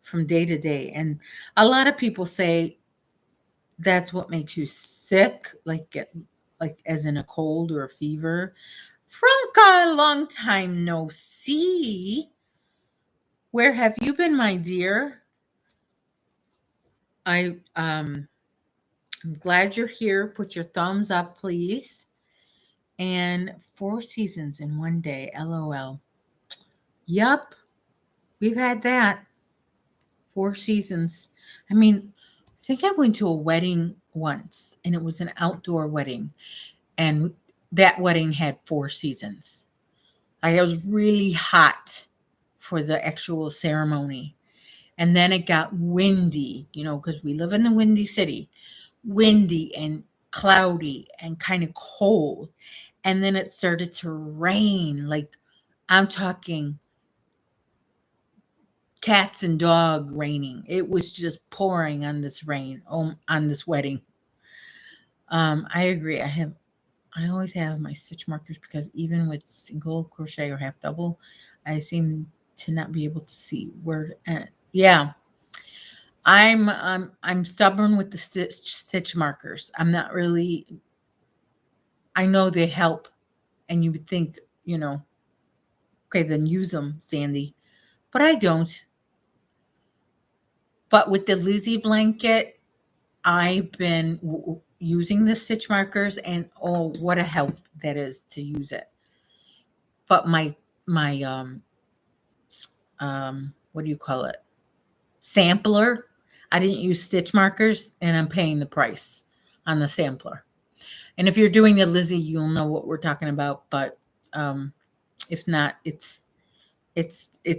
from day to day, and a lot of people say that's what makes you sick, like as in a cold or a fever. Franca, long time no see. Where have you been, my dear? I'm glad you're here. Put your thumbs up, please. And 4 seasons in one day. LOL. Yup, we've had that. 4 seasons. I mean, I think I went to a wedding once, and it was an outdoor wedding, and that wedding had 4 seasons. Like, it was really hot for the actual ceremony. And then it got windy, because we live in the windy city, windy and cloudy and kind of cold. And then it started to rain. Like, I'm talking cats and dog raining. It was just pouring on this on this wedding. I agree. I always have my stitch markers because even with single crochet or half double, I seem to not be able to see where to end. Yeah. I'm stubborn with the stitch markers. I'm not really I know they help, and you would think, okay, then use them, Sandy. But I don't. But with the Lizzie blanket, I've been using the stitch markers, and oh, what a help that is to use it. But my what do you call it? Sampler. I didn't use stitch markers, and I'm paying the price on the sampler. And if you're doing the Lizzie, you'll know what we're talking about. But if not, it's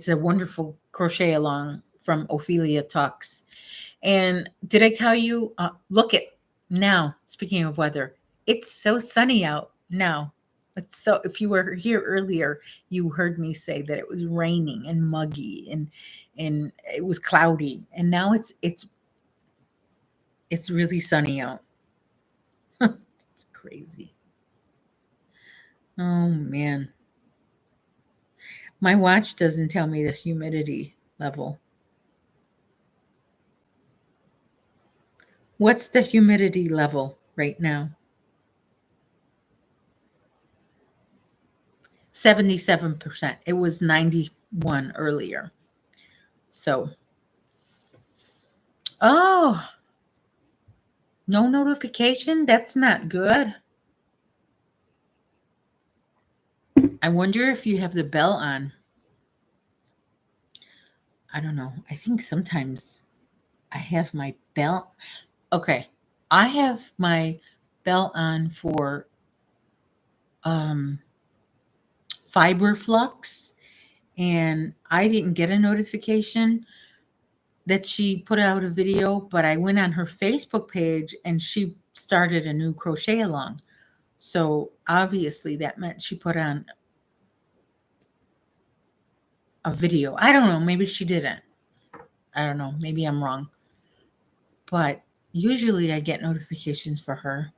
a wonderful crochet along from Ophelia Talks. And did I tell you? Look at now. Speaking of weather, it's so sunny out now. It's so. If you were here earlier, you heard me say that it was raining and muggy and it was cloudy. And now it's really sunny out. It's crazy. Oh man, my watch doesn't tell me the humidity level. What's the humidity level right now? 77%. It was 91 earlier. So, oh, no notification? That's not good. I wonder if you have the bell on. I don't know. I think sometimes I have my bell. Okay. I have my bell on for fiber flux, and I didn't get a notification that she put out a video, but I went on her Facebook page and she started a new crochet along. So obviously that meant she put on a video. I don't know. Maybe she didn't. I don't know. Maybe I'm wrong. But usually I get notifications for her.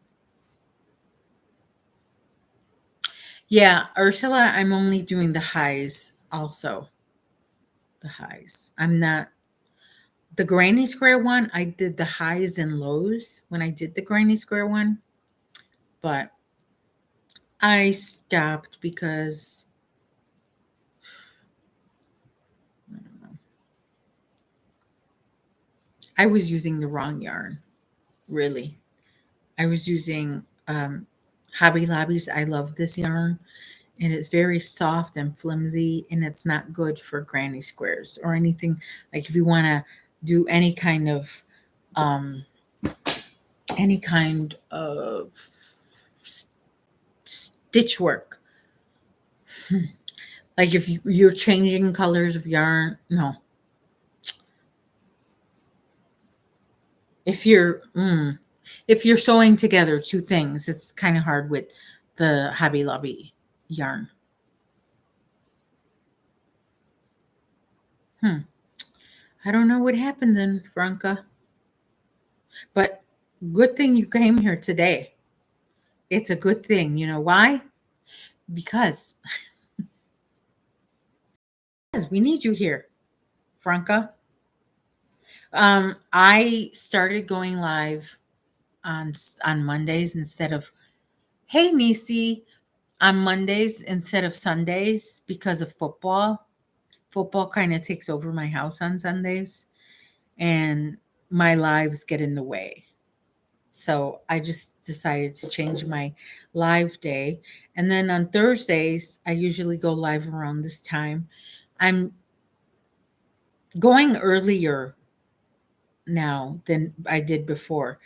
Yeah, Ursula, I'm only doing the highs also. The highs. I'm not. The granny square one, I did the highs and lows when I did the granny square one. But I stopped because I don't know. I was using the wrong yarn, really. I was using Hobby Lobby's I Love This yarn, and it's very soft and flimsy, and it's not good for granny squares or anything. Like if you want to do um, any kind of stitch work, like if you're changing colors of yarn, no. If you're sewing together two things, it's kind of hard with the Hobby Lobby yarn. I don't know what happened then, Franca. But good thing you came here today. It's a good thing. You know why? Because we need you here, Franca. I started going live on Mondays instead of hey Nisi on Mondays instead of Sundays because of football. Football kind of takes over my house on Sundays, and my lives get in the way. So I just decided to change my live day. And then on Thursdays, I usually go live around this time. I'm going earlier now than I did before.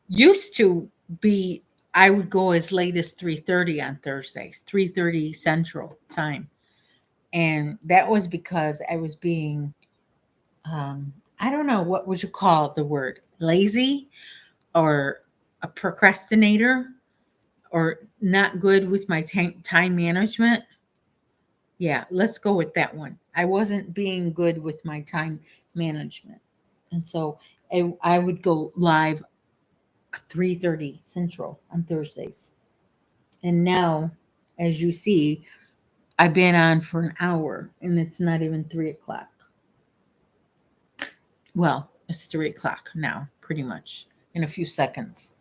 Used to be I would go as late as 3:30 on Thursdays, 3:30 Central Time. And that was because I was being I don't know what would you call the word, lazy or a procrastinator or not good with my time management. Yeah, let's go with that one. I wasn't being good with my time management. And so I would go live 3:30 Central on Thursdays. And now, as you see, I've been on for an hour and it's not even 3 o'clock. Well, it's 3 o'clock now, pretty much in a few seconds.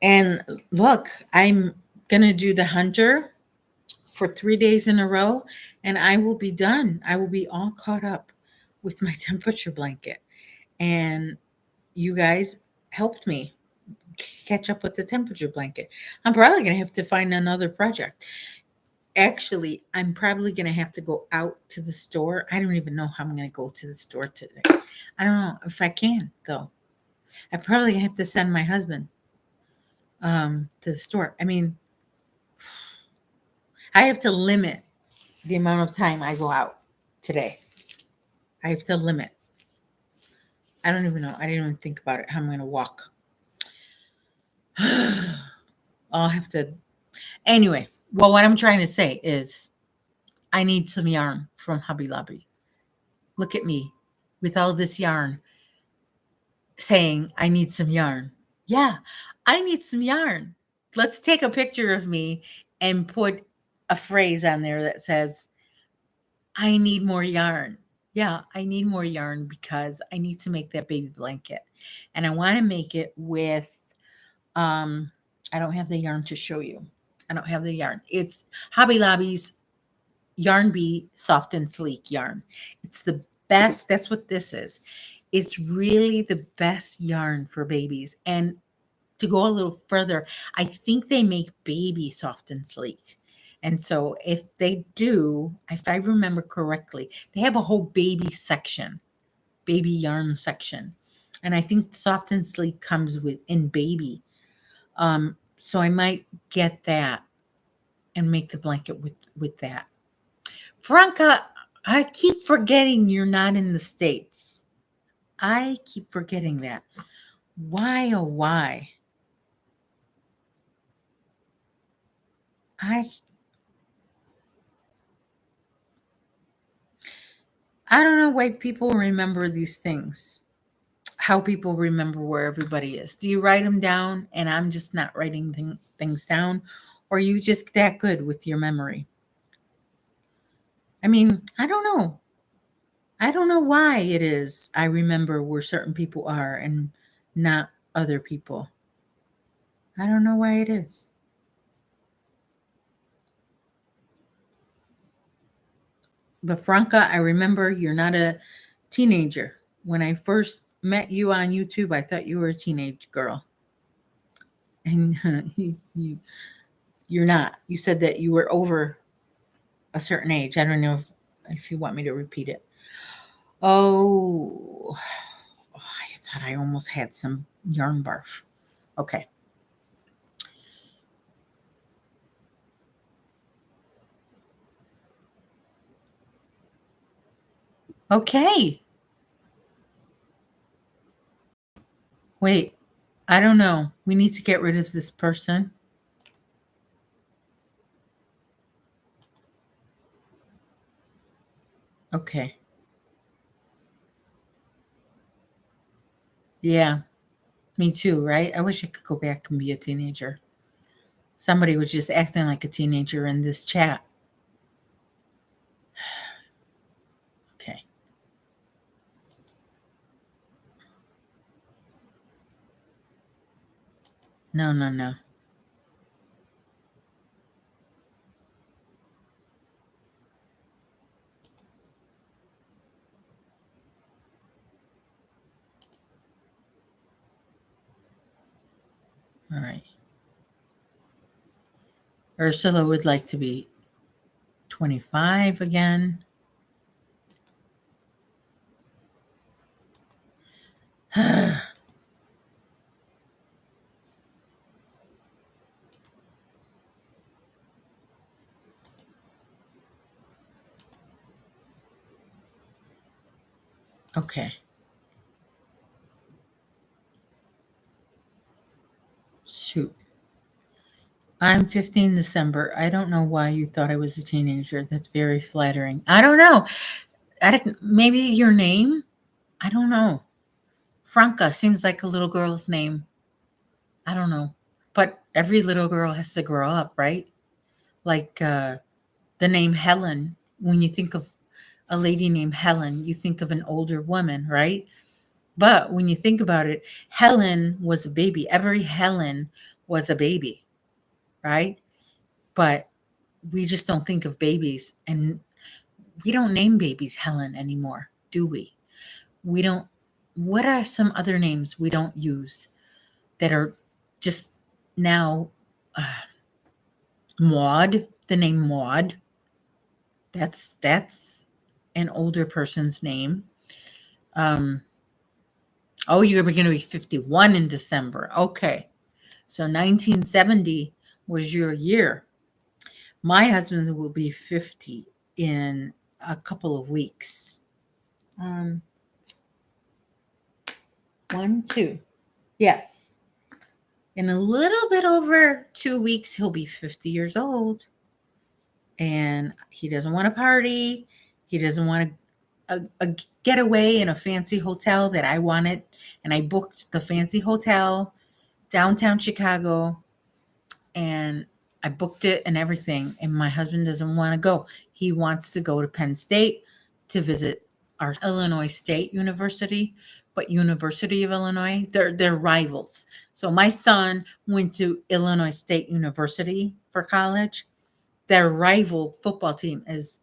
And look, I'm going to do the hunter for 3 days in a row, and I will be done. I will be all caught up with my temperature blanket. And you guys helped me catch up with the temperature blanket. I'm probably going to have to find another project. Actually, I'm probably going to have to go out to the store. I don't even know how I'm going to go to the store today. I don't know if I can, though. I probably have to send my husband to the store. I mean, I have to limit the amount of time I go out today. I have to limit. I don't even know. I didn't even think about it. How I'm going to walk. I'll have to. Anyway, well, what I'm trying to say is I need some yarn from Hobby Lobby. Look at me with all this yarn saying I need some yarn. Yeah, I need some yarn. Let's take a picture of me and put a phrase on there that says, I need more yarn. Yeah, I need more yarn because I need to make that baby blanket. And I want to make it with, I don't have the yarn to show you. I don't have the yarn. It's Hobby Lobby's Yarn Bee Soft and Sleek yarn. It's the best. That's what this is. It's really the best yarn for babies. And to go a little further, I think they make baby soft and sleek. And so if they do, if I remember correctly, they have a whole baby section, baby yarn section. And I think soft and sleek comes with in baby. So I might get that and make the blanket with that. Franca, I keep forgetting you're not in the States. I keep forgetting that. Why, oh, why? I don't know why people remember these things. How people remember where everybody is. Do you write them down and I'm just not writing things down? Or are you just that good with your memory? I mean, I don't know. I don't know why it is I remember where certain people are and not other people. I don't know why it is. But Franca, I remember you're not a teenager. When I first met you on YouTube, I thought you were a teenage girl. And you're not. You said that you were over a certain age. I don't know if you want me to repeat it. Oh, I thought I almost had some yarn barf. Okay. Okay. Wait, I don't know. We need to get rid of this person. Okay. Yeah, me too, right? I wish I could go back and be a teenager. Somebody was just acting like a teenager in this chat. Okay. No, no, no. All right. Ursula would like to be 25 again. Okay. Shoot. I'm 15 December. I don't know why you thought I was a teenager. That's very flattering. I don't know. Maybe your name? I don't know. Franca seems like a little girl's name. I don't know. But every little girl has to grow up, right? Like the name Helen. When you think of a lady named Helen, you think of an older woman, right? But when you think about it, Helen was a baby. Every Helen was a baby, right? But we just don't think of babies, and we don't name babies Helen anymore, do we? We don't. What are some other names we don't use that are just now? Maud, the name Maud, that's an older person's name. Um, oh, you're going to be 51 in December. Okay. So 1970 was your year. My husband will be 50 in a couple of weeks. Um, 1, 2. Yes. In a little bit over 2 weeks, he'll be 50 years old. And he doesn't want to party. He doesn't want a getaway in a fancy hotel that I wanted. And I booked the fancy hotel downtown Chicago, and I booked it and everything. And my husband doesn't want to go. He wants to go to Penn State to visit our Illinois State University, but University of Illinois, they're rivals. So my son went to Illinois State University for college. Their rival football team is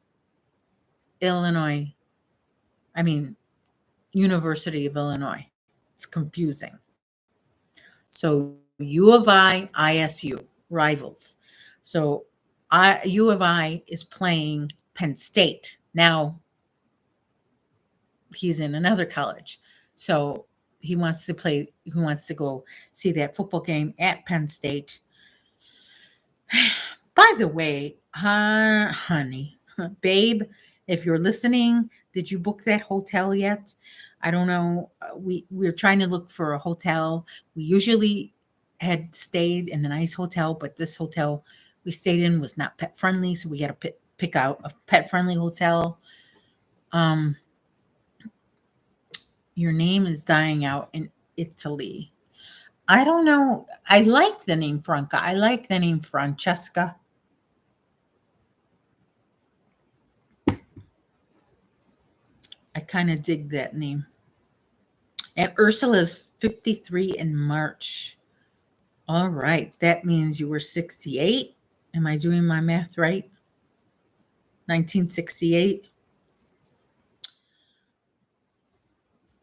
Illinois, I mean, University of Illinois. It's confusing. So U of I, ISU, rivals. So U of I is playing Penn State. Now he's in another college. So he wants to go see that football game at Penn State. By the way, honey, babe, if you're listening, did you book that hotel yet? I don't know. We're trying to look for a hotel. We usually had stayed in a nice hotel, but this hotel we stayed in was not pet friendly, so we had to pick out a pet friendly hotel. Your name is dying out in Italy. I don't know. I like the name Franca. I like the name Francesca. I kind of dig that name. And Ursula's 53 in March. All right. That means you were 68. Am I doing my math right? 1968.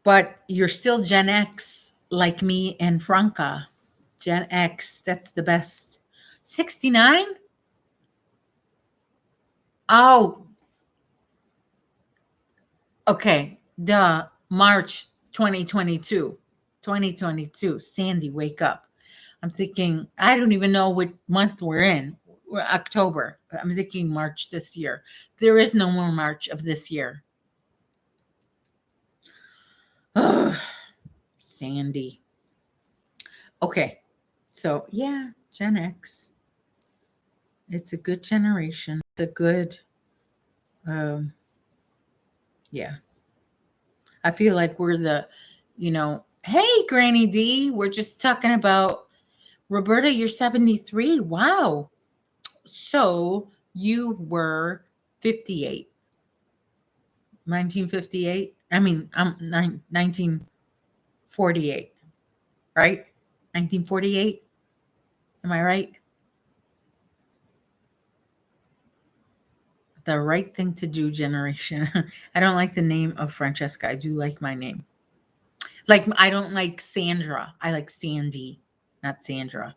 But you're still Gen X like me and Franca. Gen X, that's the best. 69? Oh, okay. Duh. March 2022. 2022. Sandy, wake up. I'm thinking, I don't even know what month we're in. We're October. I'm thinking March this year. There is no more March of this year. Ugh, Sandy. Okay. So, yeah, Gen X. It's a good generation. It's a good, yeah. I feel like we're hey, Granny D, we're just talking about Roberta, you're 73. Wow. So you were 58. 1958. I mean, I'm 1948, right? 1948. Am I right? The right thing to do generation. I don't like the name of Francesca. I do like my name. Like, I don't like Sandra. I like Sandy, not Sandra.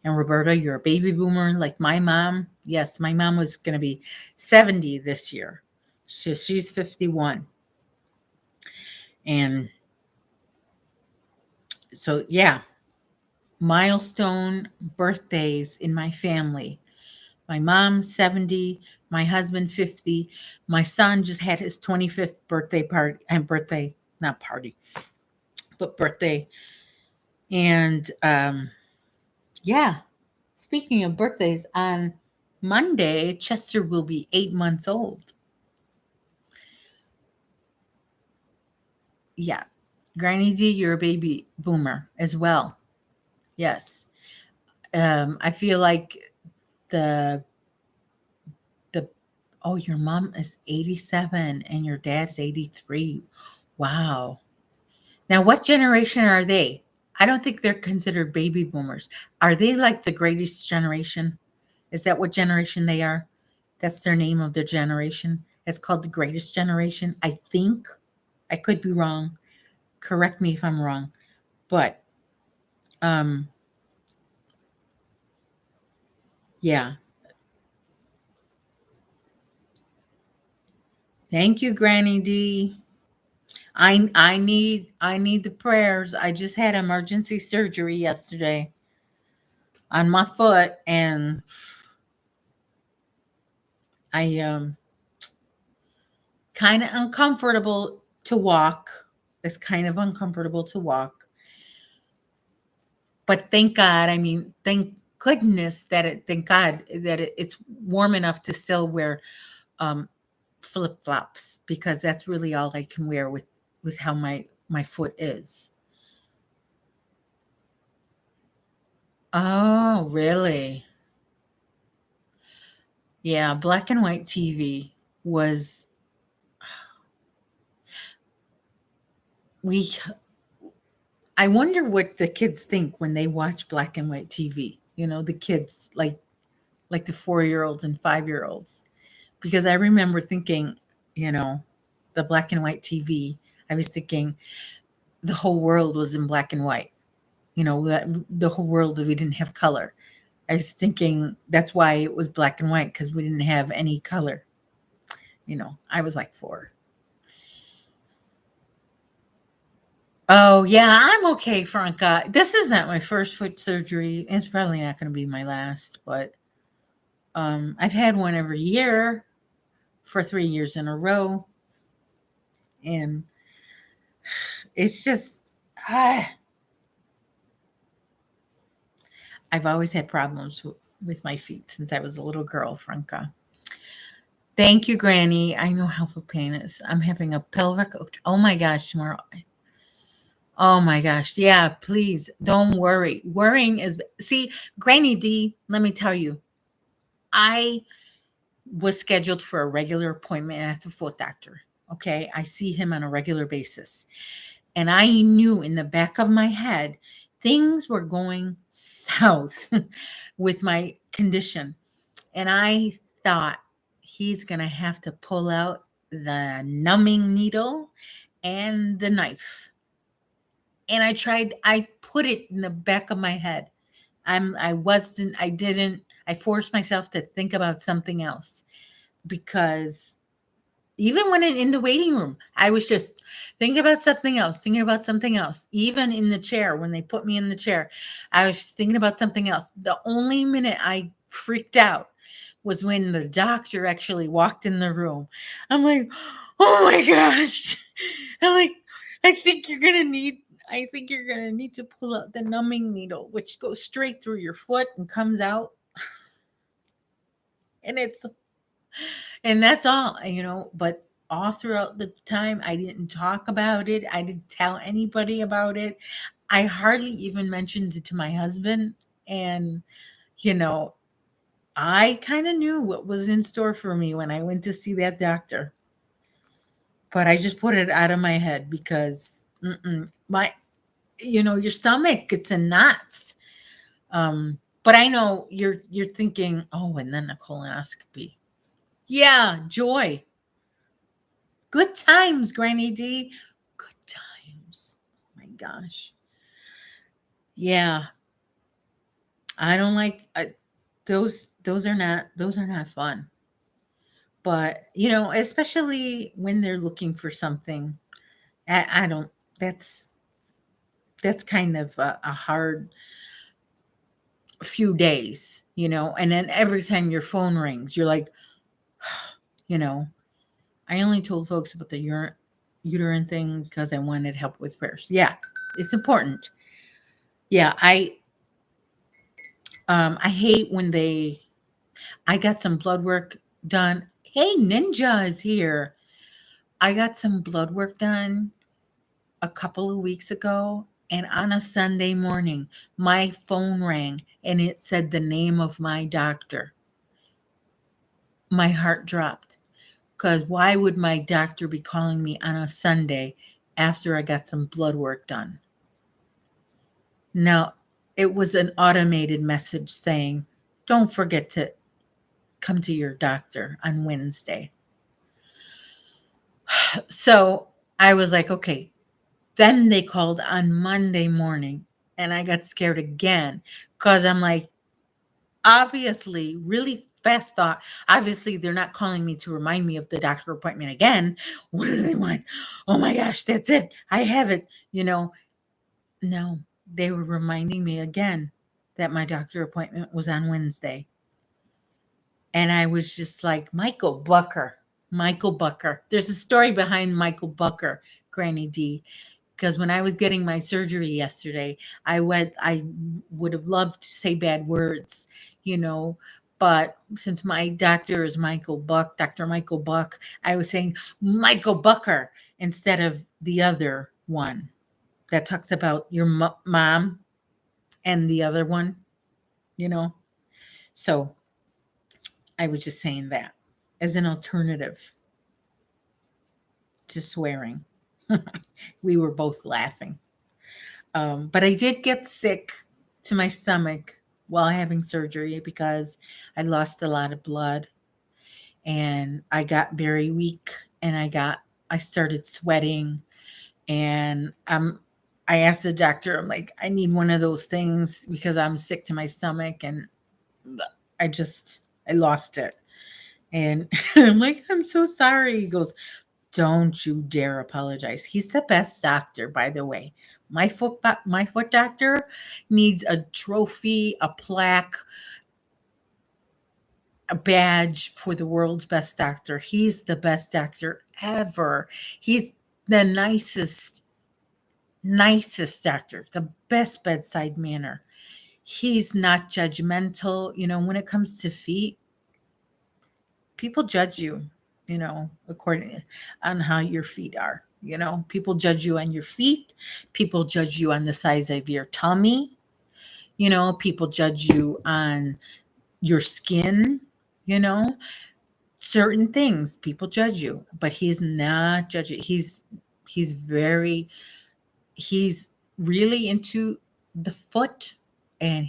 And Roberta, you're a baby boomer like my mom. Yes, my mom was going to be 70 this year. She's 51. And so, yeah, milestone birthdays in my family. My mom, 70, my husband, 50. My son just had his 25th birthday party, and not party, but birthday. And yeah, speaking of birthdays, on Monday, Chester will be 8 months old. Yeah. Granny D, you're a baby boomer as well. Yes. I feel like the oh, your mom is 87 and your dad's 83. Wow. Now, what generation are they? I don't think they're considered baby boomers. Are they like the greatest generation? Is that what generation they are? That's their name of their generation. It's called the greatest generation. I think. I could be wrong. Correct me if I'm wrong. But um yeah. Thank you, Granny D. I need the prayers. I just had emergency surgery yesterday on my foot, and I kind of uncomfortable to walk. It's kind of uncomfortable to walk. But thank God, I mean, thank God that it's warm enough to still wear um flip flops, because that's really all I can wear with how my foot is. Oh, really? Yeah, black and white TV was we I wonder what the kids think when they watch black and white TV. The kids like the 4-year-olds and 5-year-olds, because I remember thinking, you know, the black and white TV, I was thinking the whole world was in black and white. That the whole world, we didn't have color. I was thinking that's why it was black and white, because we didn't have any color. I was like 4. Oh, yeah, I'm okay, Franca. This is not my first foot surgery. It's probably not going to be my last, but I've had one every year for 3 years in a row, and it's just ah, I've always had problems with my feet since I was a little girl, Franca. Thank you, Granny. I know how full pain is. I'm having a pelvic. Oh my gosh, tomorrow. Oh my gosh. Yeah, please don't worry. Worrying is, see, Granny D, let me tell you, I was scheduled for a regular appointment at the foot doctor. Okay. I see him on a regular basis. And I knew in the back of my head things were going south with my condition. And I thought he's going to have to pull out the numbing needle and the knife. And I put it in the back of my head. I didn't, I forced myself to think about something else, because even when in the waiting room, I was just thinking about something else. Even in the chair, when they put me in the chair, I was just thinking about something else. The only minute I freaked out was when the doctor actually walked in the room. I'm like, oh my gosh. I'm like, I think you're gonna need I think you're gonna need to pull out the numbing needle, which goes straight through your foot and comes out. And that's all, but all throughout the time, I didn't talk about it. I didn't tell anybody about it. I hardly even mentioned it to my husband. And, you know, I kind of knew what was in store for me when I went to see that doctor, but I just put it out of my head because your stomach gets in knots. But I know you're thinking, oh, and then a colonoscopy. Yeah, joy. Good times, Granny D. Good times. Oh my gosh. Yeah, I don't like those. Those are not fun. But especially when they're looking for something. I don't. That's that's kind of a hard few days. And then every time your phone rings, you're like, you know. I only told folks about the uterine thing because I wanted help with prayers. Yeah, it's important. Yeah, I hate when I got some blood work done. Hey, Ninja is here. I got some blood work done a couple of weeks ago, and on a Sunday morning, my phone rang and it said the name of my doctor. My heart dropped, because why would my doctor be calling me on a Sunday after I got some blood work done? Now, it was an automated message saying, don't forget to come to your doctor on Wednesday. So I was like, okay. Then they called on Monday morning and I got scared again because I'm like, obviously, really fast thought. Obviously, they're not calling me to remind me of the doctor appointment again. What do they want? Oh my gosh, that's it. I have it. No, they were reminding me again that my doctor appointment was on Wednesday. And I was just like, Michael Bucker. Michael Bucker. There's a story behind Michael Bucker, Granny D. Because when I was getting my surgery yesterday, I would have loved to say bad words, you know, but since my doctor is Michael Buck, Dr. Michael Buck, I was saying Michael Bucker instead of the other one that talks about your mom and the other one, you know. So I was just saying that as an alternative to swearing. We were both laughing. But I did get sick to my stomach while having surgery because I lost a lot of blood and I got very weak and I started sweating and I asked the doctor, I'm like, I need one of those things because I'm sick to my stomach and I lost it. And I'm like, I'm so sorry. He goes, don't you dare apologize. He's the best doctor, by the way. My foot doctor needs a trophy, a plaque, a badge for the world's best doctor. He's the best doctor ever. He's the nicest doctor, the best bedside manner. He's not judgmental. When it comes to feet, people judge you, according on how your feet are. People judge you on your feet. People judge you on the size of your tummy. People judge you on your skin, you know, certain things people judge you, but he's not judging. He's very, he's really into the foot and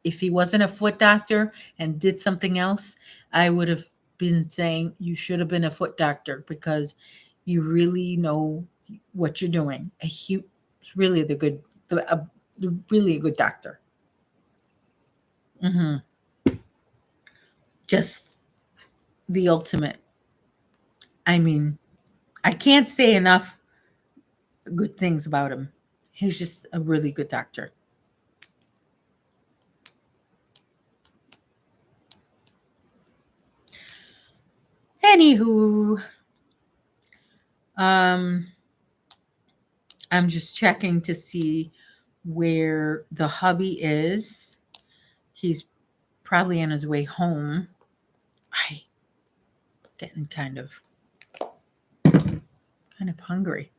if he wasn't a foot doctor and did something else, I would have been saying you should have been a foot doctor because you really know what you're doing. He's really really a good doctor. Hmm. Just the ultimate. I mean, I can't say enough good things about him. He's just a really good doctor. Anywho, um, I'm just checking to see where the hubby is. He's probably on his way home. I getting kind of hungry.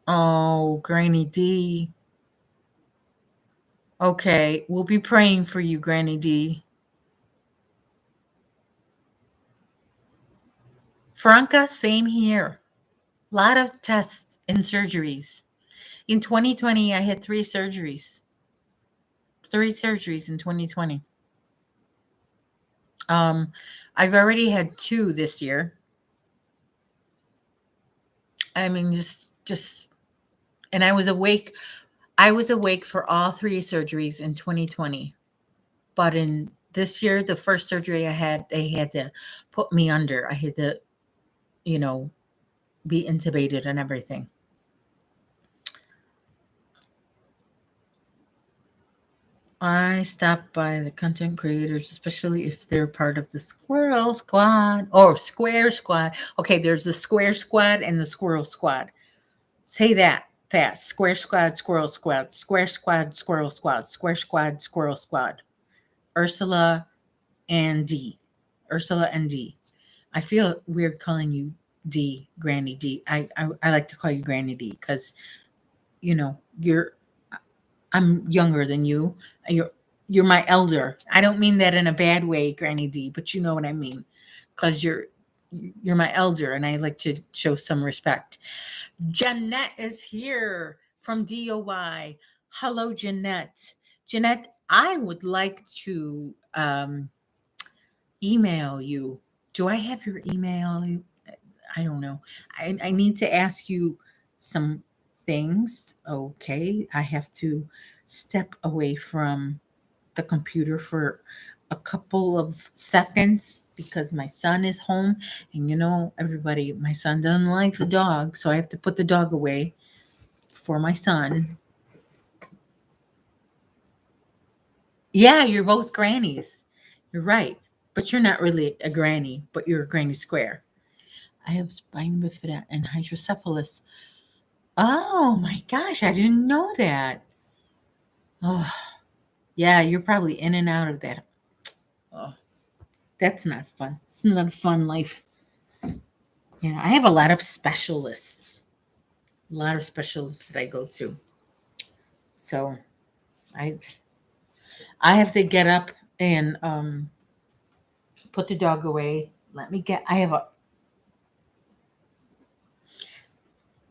Oh, Granny D. Okay, we'll be praying for you, Granny D. Franca, same here. Lot of tests and surgeries. In 2020, I had 3 surgeries. 3 surgeries in 2020. I've already had 2 this year. I mean, just, and I was awake. I was awake for all 3 surgeries in 2020. But in this year, the first surgery I had, they had to put me under. I had to, you know, be intubated and everything. I stop by the content creators, especially if they're part of the Squirrel Squad or Square Squad. Okay, there's the Square Squad and the Squirrel Squad. Say that fast. Square Squad, Squirrel Squad, Square Squad, Squirrel Squad, Square Squad, Squirrel Squad. Ursula and D. Ursula and D. I feel weird calling you D, Granny D. I like to call you Granny D because I'm younger than you. You're my elder. I don't mean that in a bad way, Granny D, but you know what I mean. Because you're my elder, and I like to show some respect. Jeanette is here from DOY. Hello, Jeanette. Jeanette, I would like to email you. Do I have your email? I don't know. I need to ask you some things. Okay. I have to step away from the computer for a couple of seconds because my son is home. And everybody, my son doesn't like the dog. So I have to put the dog away for my son. Yeah, you're both grannies. You're right. But you're not really a granny, but you're a granny square. I have spina bifida and hydrocephalus. Oh my gosh, I didn't know that. Oh, yeah, you're probably in and out of that. Oh, that's not fun. It's not a fun life. Yeah, I have a lot of specialists. A lot of specialists that I go to. So I I have to get up and put the dog away. I have a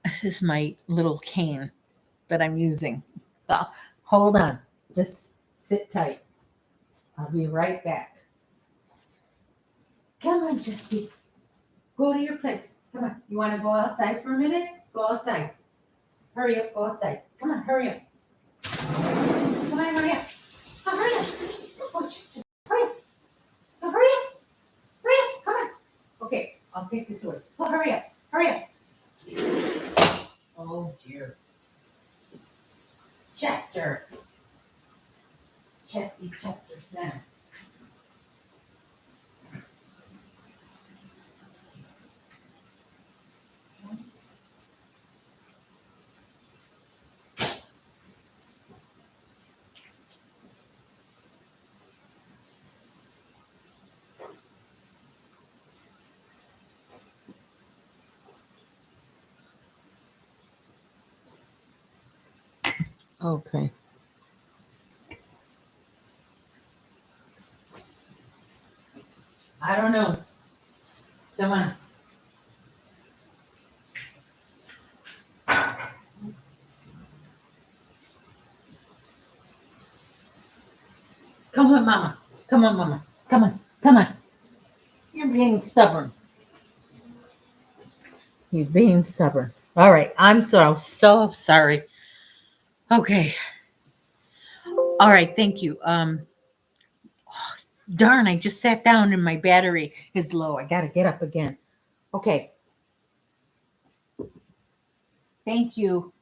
this is my little cane that I'm using. Hold on. Just sit tight. I'll be right back. Come on, Justice. Go to your place. Come on. You want to go outside for a minute? Go outside. Hurry up. Go outside. Come on. Hurry up. Come on. Hurry up. Oh, hurry up. Oh, just hurry up. Oh, hurry up. Hurry up. Come on. Okay. I'll take this away. Oh, hurry up. Hurry up. Oh, dear. Chester. Chester's now. Okay. I don't know. Come on. Come on, Mama. Come on, Mama. Come on. Come on. You're being stubborn. You're being stubborn. All right. I'm so sorry. Okay. All right. Thank you. Darn, I just sat down and my battery is low. I got to get up again. Okay. Thank you.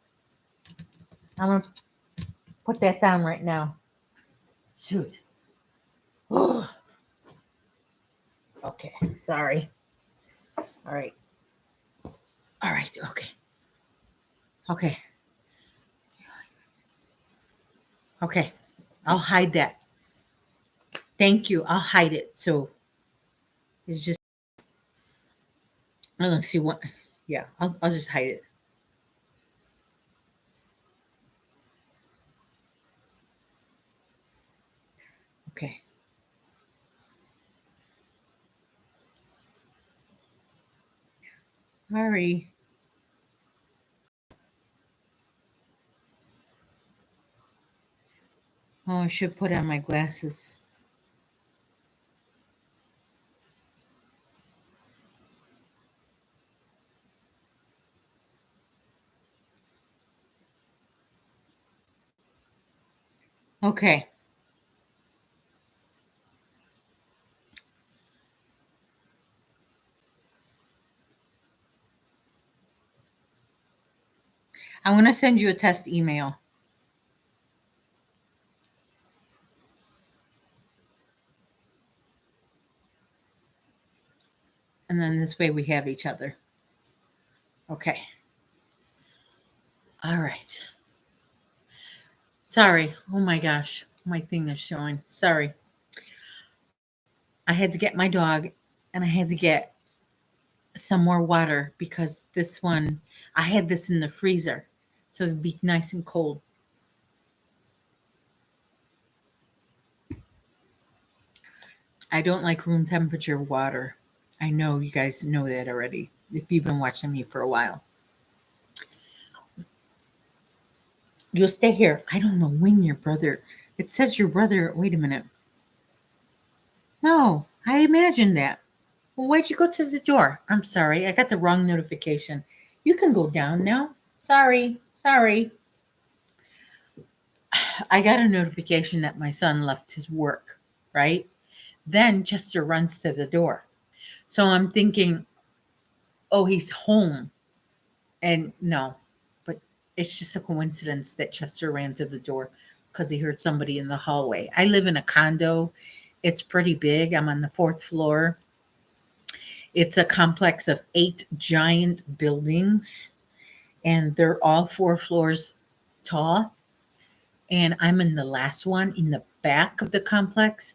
I'm going to put that down right now. Shoot. Oh, okay. Sorry. All right. All right. Okay. Okay. Okay. I'll hide that. Thank you. I'll hide it. So it's just, let's see what, yeah, I'll just hide it. Okay. Sorry. Oh, I should put on my glasses. Okay. I'm going to send you a test email. And then this way we have each other. Okay. All right. Sorry. Oh my gosh. My thing is showing. Sorry. I had to get my dog and I had to get some more water because this one, I had this in the freezer. So it'd be nice and cold. I don't like room temperature water. I know you guys know that already if you've been watching me for a while. You'll stay here. I don't know when your brother. It says your brother. Wait a minute. No, I imagined that. Well, why'd you go to the door? I'm sorry. I got the wrong notification. You can go down now. Sorry. Sorry. I got a notification that my son left his work, right? Then Chester runs to the door. So I'm thinking, oh, he's home. And no, but it's just a coincidence that Chester ran to the door because he heard somebody in the hallway. I live in a condo. It's pretty big. I'm on the fourth floor. It's a complex of 8 giant buildings, and they're all 4 floors tall. And I'm in the last one in the back of the complex,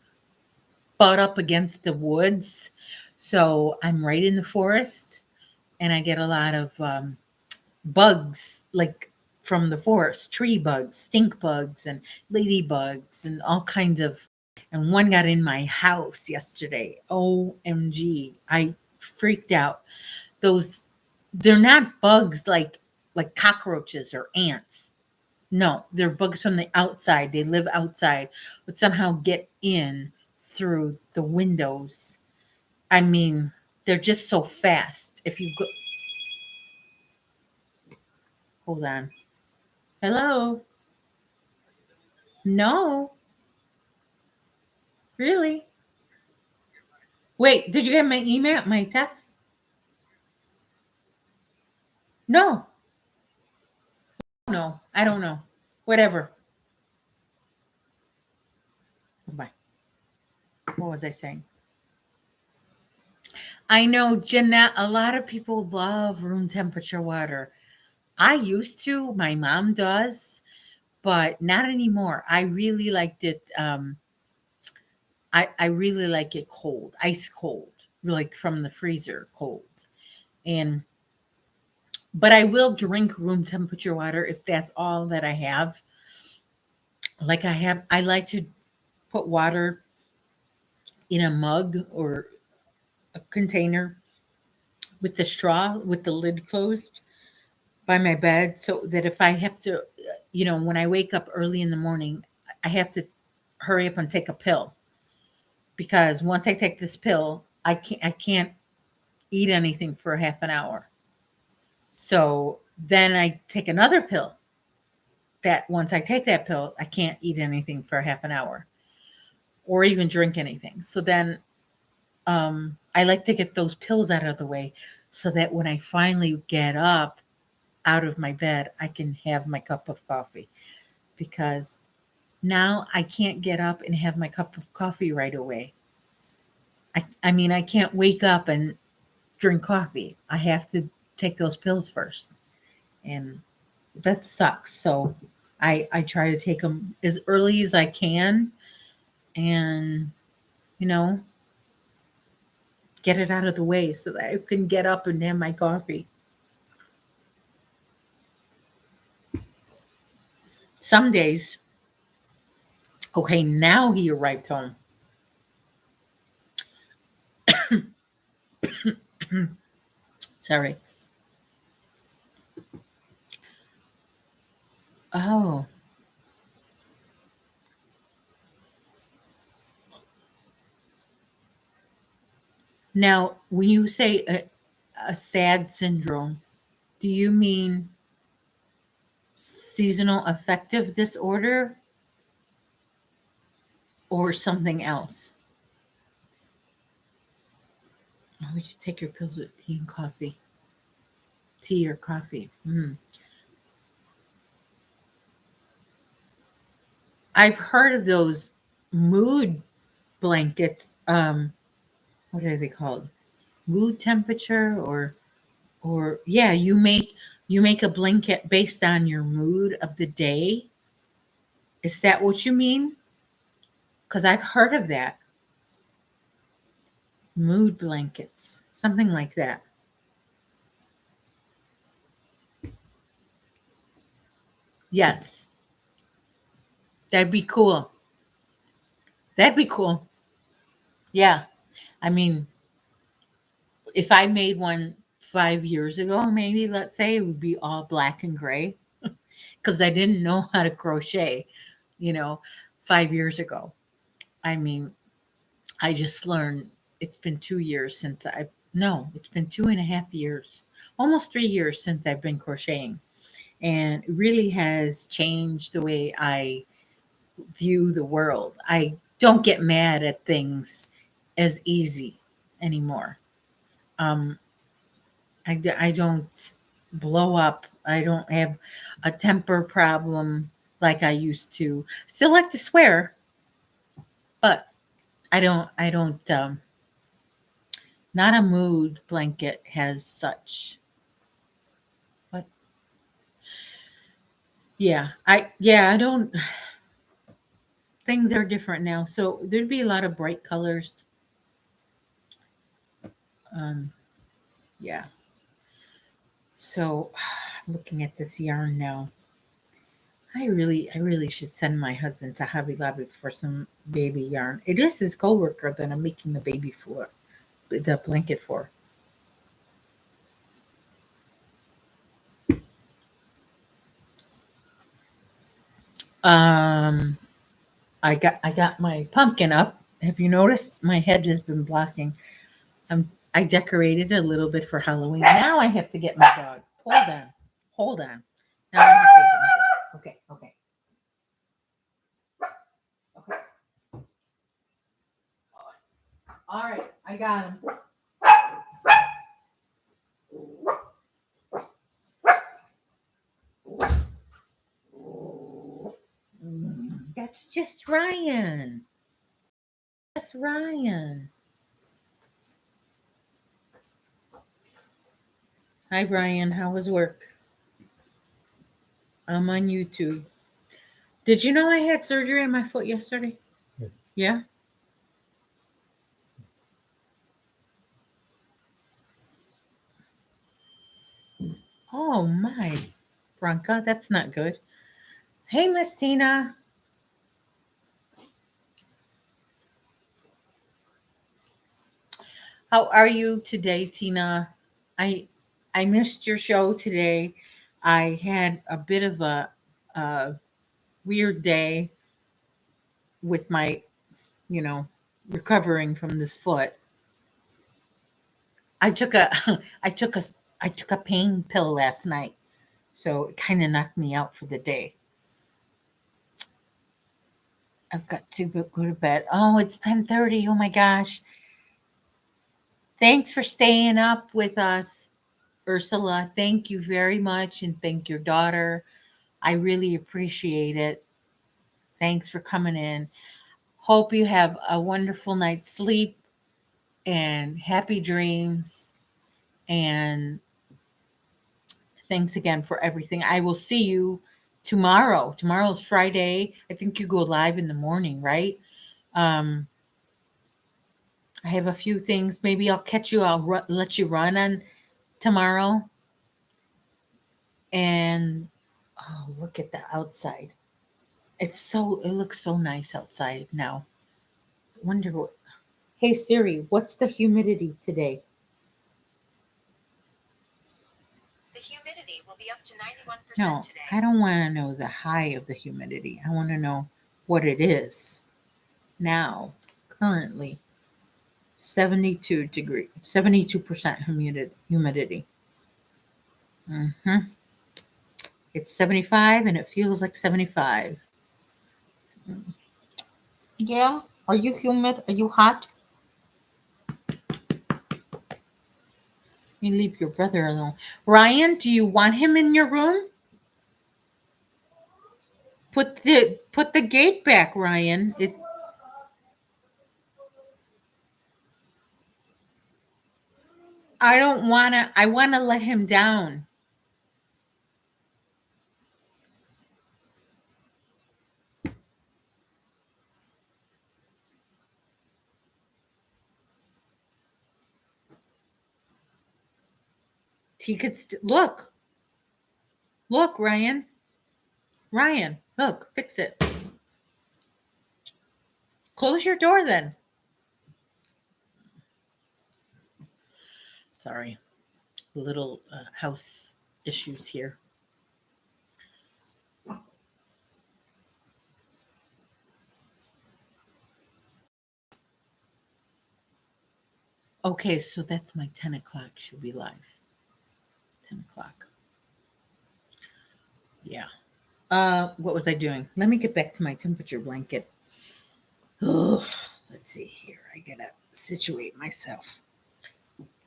butt up against the woods. So I'm right in the forest, and I get a lot of bugs, like from the forest, tree bugs, stink bugs, and ladybugs, and all kinds of. And one got in my house yesterday. OMG. I freaked out. Those, they're not bugs like cockroaches or ants. No, they're bugs from the outside. They live outside, but somehow get in through the windows. I mean, they're just so fast. If you go, hold on. Hello? No, really? Wait, did you get my email, my text? No, no, I don't know. Whatever. Bye. What was I saying? I know, Jeanette, a lot of people love room temperature water. I used to, my mom does, but not anymore. I really liked it. I really like it cold, ice cold, like from the freezer cold. And but I will drink room temperature water if that's all that I have. Like I like to put water in a mug or a container with the straw with the lid closed by my bed so that if I have to, when I wake up early in the morning, I have to hurry up and take a pill because once I take this pill, I can't eat anything for half an hour. So then I take another pill that once I take that pill, I can't eat anything for half an hour or even drink anything. So then I like to get those pills out of the way so that when I finally get up out of my bed, I can have my cup of coffee because now I can't get up and have my cup of coffee right away. I mean, I can't wake up and drink coffee. I have to take those pills first. And that sucks. So I try to take them as early as I can and, you know, get it out of the way so that I can get up and have my coffee. Some days, okay, now he arrived home. Sorry. Oh, now when you say a sad syndrome, do you mean seasonal affective disorder or something else? Oh, you take your pills with tea and coffee. Tea or coffee. I've heard of those mood blankets. What are they called? Mood temperature or yeah, you make a blanket based on your mood of the day. Is that what you mean? Because I've heard of that. Mood blankets, something like that. Yes, that'd be cool. That'd be cool. Yeah. I mean, If I made one 5 years ago, maybe let's say it would be all black and gray because I didn't know how to crochet, you know, 5 years ago. I mean, I just learned. It's been 2 years since I, no, it's been 2.5 years, almost 3 years since I've been crocheting. And it really has changed the way I view the world. I don't get mad at things as easy anymore. Um, I don't blow up. I don't have a temper problem like I used to. Still like to swear, but I don't, not a mood blanket has such. But yeah, I don't, things are different now. So there'd be a lot of bright colors. Um, yeah. So I'm looking at this yarn now. I really should send my husband to Hobby Lobby for some baby yarn. It is his coworker that I'm making the blanket for. Um, I got my pumpkin up. Have you noticed my head has been blocking? I decorated a little bit for Halloween. Now I have to get my dog. Hold on. Now I have to get my dog. Okay. All right, I got him. That's just Ryan. That's Ryan. Hi, Brian. How was work? I'm on YouTube. Did you know I had surgery on my foot yesterday? Yeah. Oh my, Franca, that's not good. Hey, Miss Tina. How are you today, Tina? I I missed your show today. I had a bit of a weird day with my, you know, recovering from this foot. I took a I took a I took a pain pill last night, so it kind of knocked me out for the day. I've got to go to bed. Oh, it's 10:30. Oh my gosh. Thanks for staying up with us, Ursula. Thank you very much and thank your daughter. I really appreciate it. Thanks for coming in. Hope you have a wonderful night's sleep and happy dreams. And thanks again for everything. I will see you tomorrow. Tomorrow's Friday. I think you go live in the morning, right? Um, I have a few things. Maybe I'll catch you. Let you run on tomorrow. And oh, look at the outside. It looks so nice outside now. Wonder what. Hey Siri, what's the humidity today? The humidity will be up to 91% No, today. I don't want to know the high of the humidity. I want to know what it is now, currently. 72 degree, 72% humidity. Hmm. It's 75 and it feels like 75. Yeah. Are you humid? Are you hot? You leave your brother alone. Ryan, do you want him in your room? Put the gate back, Ryan. I don't wanna. I wanna let him down. He could look. Look, Ryan. Ryan, look. Fix it. Close your door then. Sorry, little house issues here. Okay, so that's my 10 o'clock should be live. 10 o'clock. Yeah. What was I doing? Let me get back to my temperature blanket. Oh, let's see here. I gotta situate myself.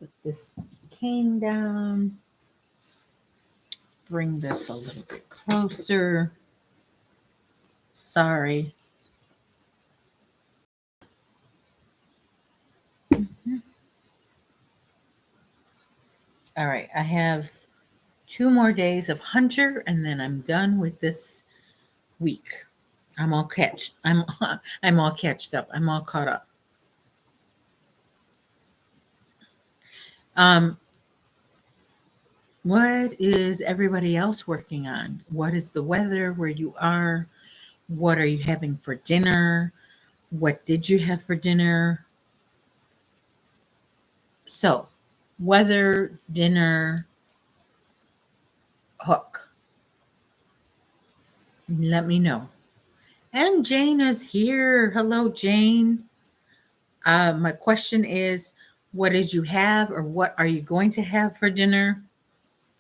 Put this cane down. Bring this a little bit closer. Sorry. All right, I have 2 more days of Hunter, and then I'm done with this week. I'm all I'm all catched up. I'm all caught up. What is everybody else working on? What is the weather where you are? What are you having for dinner? What did you have for dinner? So, weather, dinner, hook. Let me know. And Jane is here. Hello, Jane. My question is, what did you have or what are you going to have for dinner?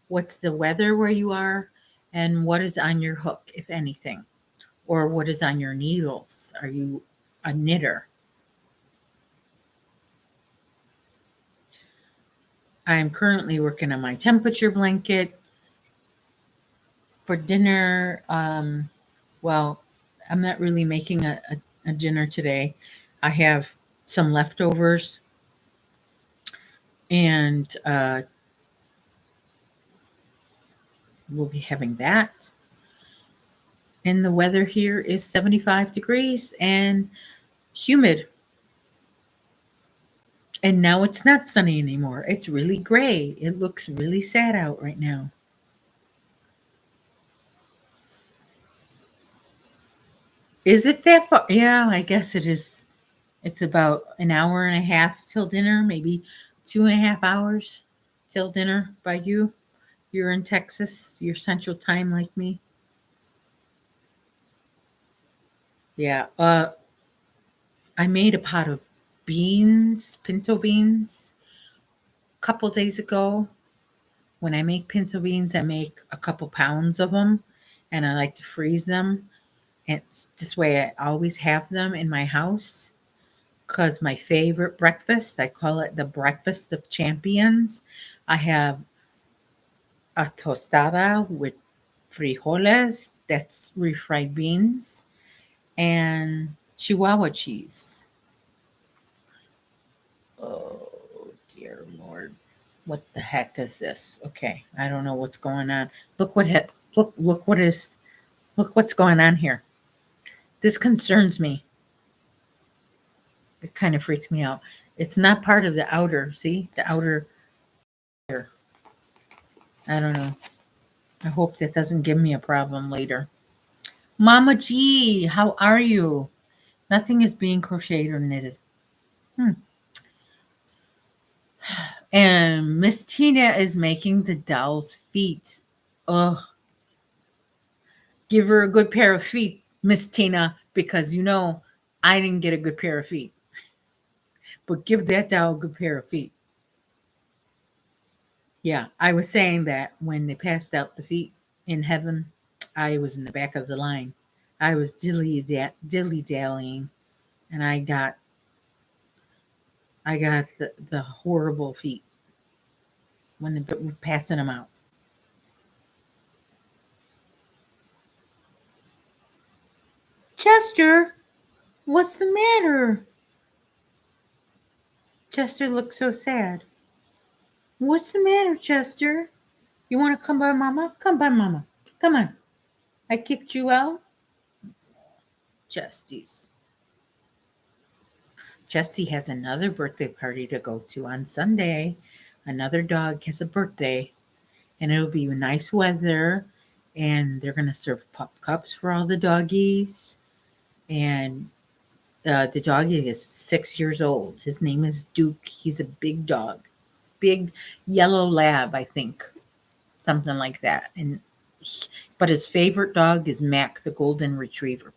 What's the weather where you are? And what is on your hook, if anything? Or what is on your needles? Are you a knitter? I'm currently working on my temperature blanket. For dinner, well, I'm not really making a dinner today. I have some leftovers and we'll be having that. And the weather here is 75 degrees and humid. And now it's not sunny anymore. It's really gray. It looks really sad out right now. Is it that far? Yeah, I guess it is. It's about an hour and a half till dinner, maybe 2.5 hours till dinner by you. You're in Texas, you're Central Time like me. Yeah. I made a pot of beans, pinto beans, a couple days ago. When I make pinto beans, I make a couple pounds of them and I like to freeze them. And this way I always have them in my house because my favorite breakfast, I call it the breakfast of champions. I have a tostada with frijoles, that's refried beans, and Chihuahua cheese. Oh, dear Lord. What the heck is this? Okay, I don't know what's going on. Look what look what's going on here. This concerns me. It kind of freaks me out. It's not part of the outer, see? The outer here. I don't know. I hope that doesn't give me a problem later. Mama G, how are you? Nothing is being crocheted or knitted. And Miss Tina is making the doll's feet. Ugh. Give her a good pair of feet, Miss Tina, because I didn't get a good pair of feet. But give that doll a good pair of feet. Yeah, I was saying that when they passed out the feet in heaven, I was in the back of the line. I was dilly dallying, and I got the horrible feet when they were passing them out. Chester, what's the matter? Chester looks so sad. What's the matter, Chester? You want to come by Mama? Come by Mama. Come on. I kicked you out? Justice. Jessie has another birthday party to go to on Sunday. Another dog has a birthday, and it'll be nice weather. And they're going to serve pup cups for all the doggies. And the doggie is 6 years old. His name is Duke. He's a big dog. big yellow lab, I think, something like that. But his favorite dog is Mac, the golden retriever.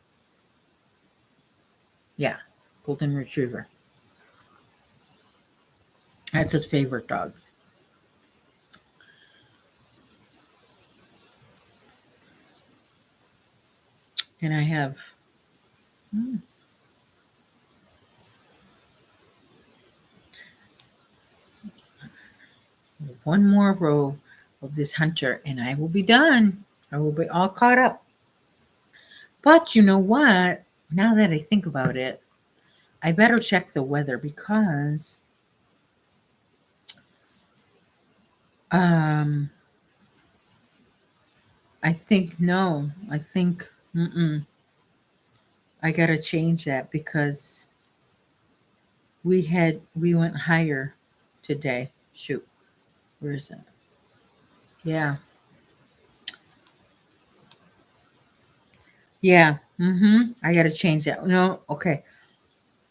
Yeah, golden retriever. That's his favorite dog. And I have one more row of this hunter, and I will be done. I will be all caught up. But you know what? Now that I think about it, I better check the weather because um I think no. I think I gotta change that because we went higher today. Shoot. Where is it? Yeah. Yeah. I gotta change that. No, okay.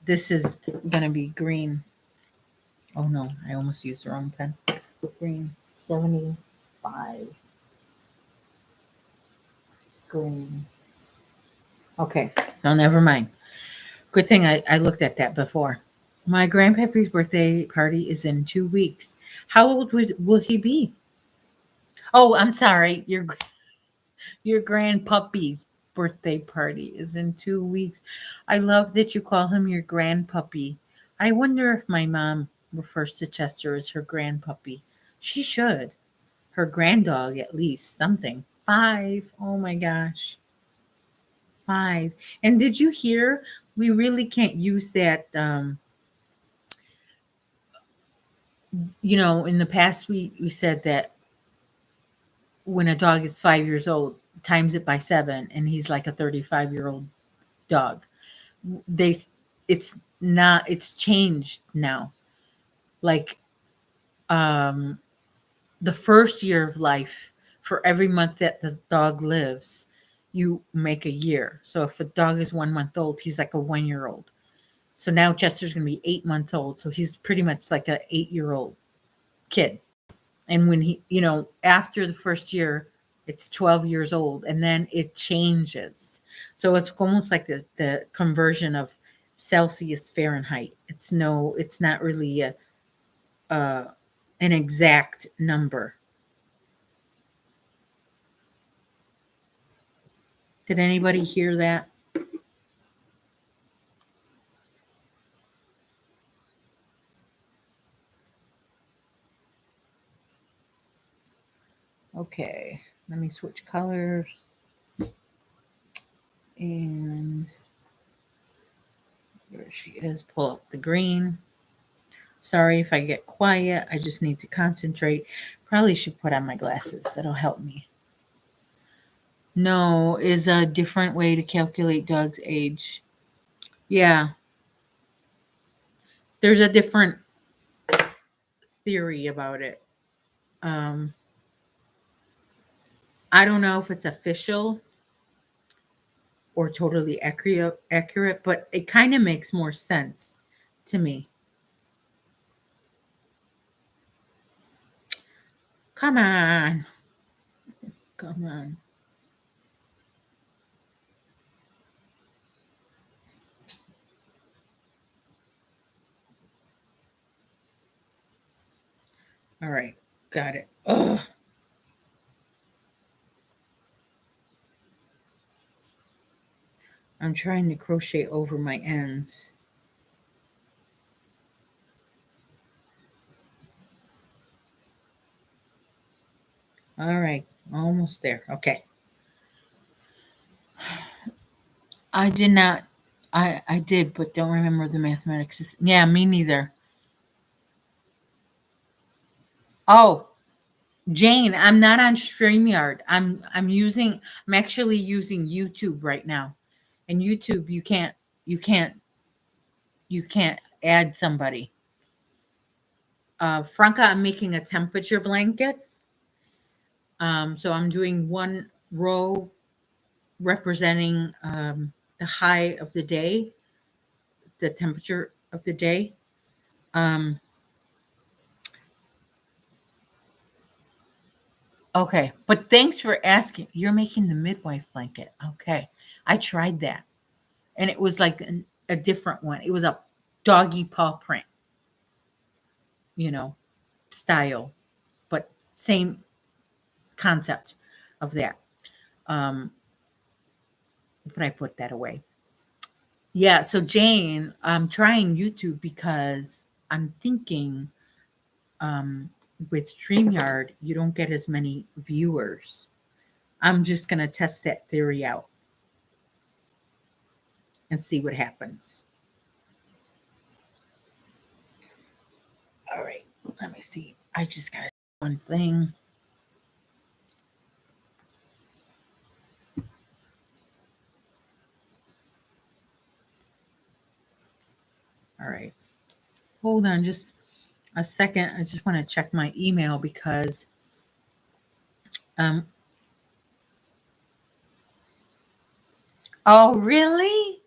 This is gonna be green. Oh no, I almost used the wrong pen. Green 75. Green. Okay. No, never mind. Good thing I looked at that before. My grandpappy's birthday party is in 2 weeks. How old will he be? Oh, I'm sorry. Your grandpuppy's birthday party is in 2 weeks. I love that you call him your grandpuppy. I wonder if my mom refers to Chester as her grandpuppy. She should. Her granddog, at least, something. 5. Oh my gosh. 5. And did you hear? We really can't use that. In the past, we said that when a dog is 5 years old, times it by 7, and he's like a 35-year-old dog. They, it's not, it's changed now. Like, um, the first year of life, for every month that the dog lives, you make a year. So if a dog is 1 month old, he's like a 1 year old. So now Chester's going to be 8 months old. So he's pretty much like an 8-year-old kid. And when after the first year, it's 12 years old and then it changes. So it's almost like the conversion of Celsius Fahrenheit. It's not really uh, an exact number. Did anybody hear that? Okay, let me switch colors. And there she is. Pull up the green. Sorry if I get quiet. I just need to concentrate. Probably should put on my glasses. That'll help me. No is a different way to calculate dog's age. Yeah, there's a different theory about it. Um, I don't know if it's official or totally accurate, but it kind of makes more sense to me. Come on. Come on. All right. Got it. Ugh. I'm trying to crochet over my ends. All right. Almost there. Okay. I did not. I did, but don't remember the mathematics. Yeah, me neither. Oh, Jane, I'm not on StreamYard. I'm actually using YouTube right now. And YouTube you can't add somebody. Franca, I'm making a temperature blanket. So I'm doing one row representing the high of the day, the temperature of the day. Um, Okay, but thanks for asking. You're making the midwife blanket. Okay. I tried that and it was like a different one. It was a doggy paw print, you know, style, but same concept of that. Um, but I put that away. Yeah, so Jane, I'm trying YouTube because I'm thinking with StreamYard, you don't get as many viewers. I'm just going to test that theory out and see what happens. All right, let me see. I just got one thing. All right, hold on just a second. I just want to check my email because um oh really?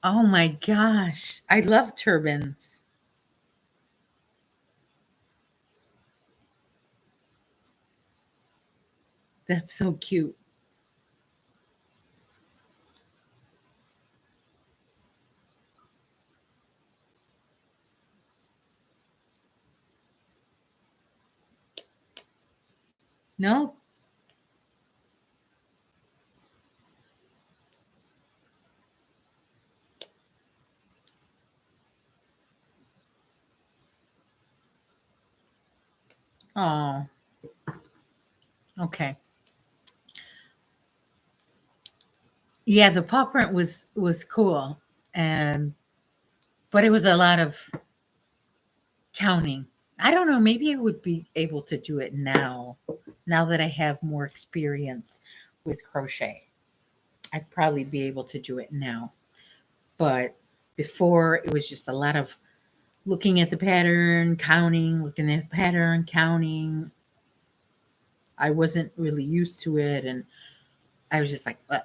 Oh my gosh. I love turbans. That's so cute. No? Oh, okay. Yeah, the paw print was cool, and but it was a lot of counting. I don't know, maybe I would be able to do it now. Now that I have more experience with crochet, I'd probably be able to do it now. But before it was just a lot of looking at the pattern, counting, looking at the pattern, counting. I wasn't really used to it, and I was just like, ugh.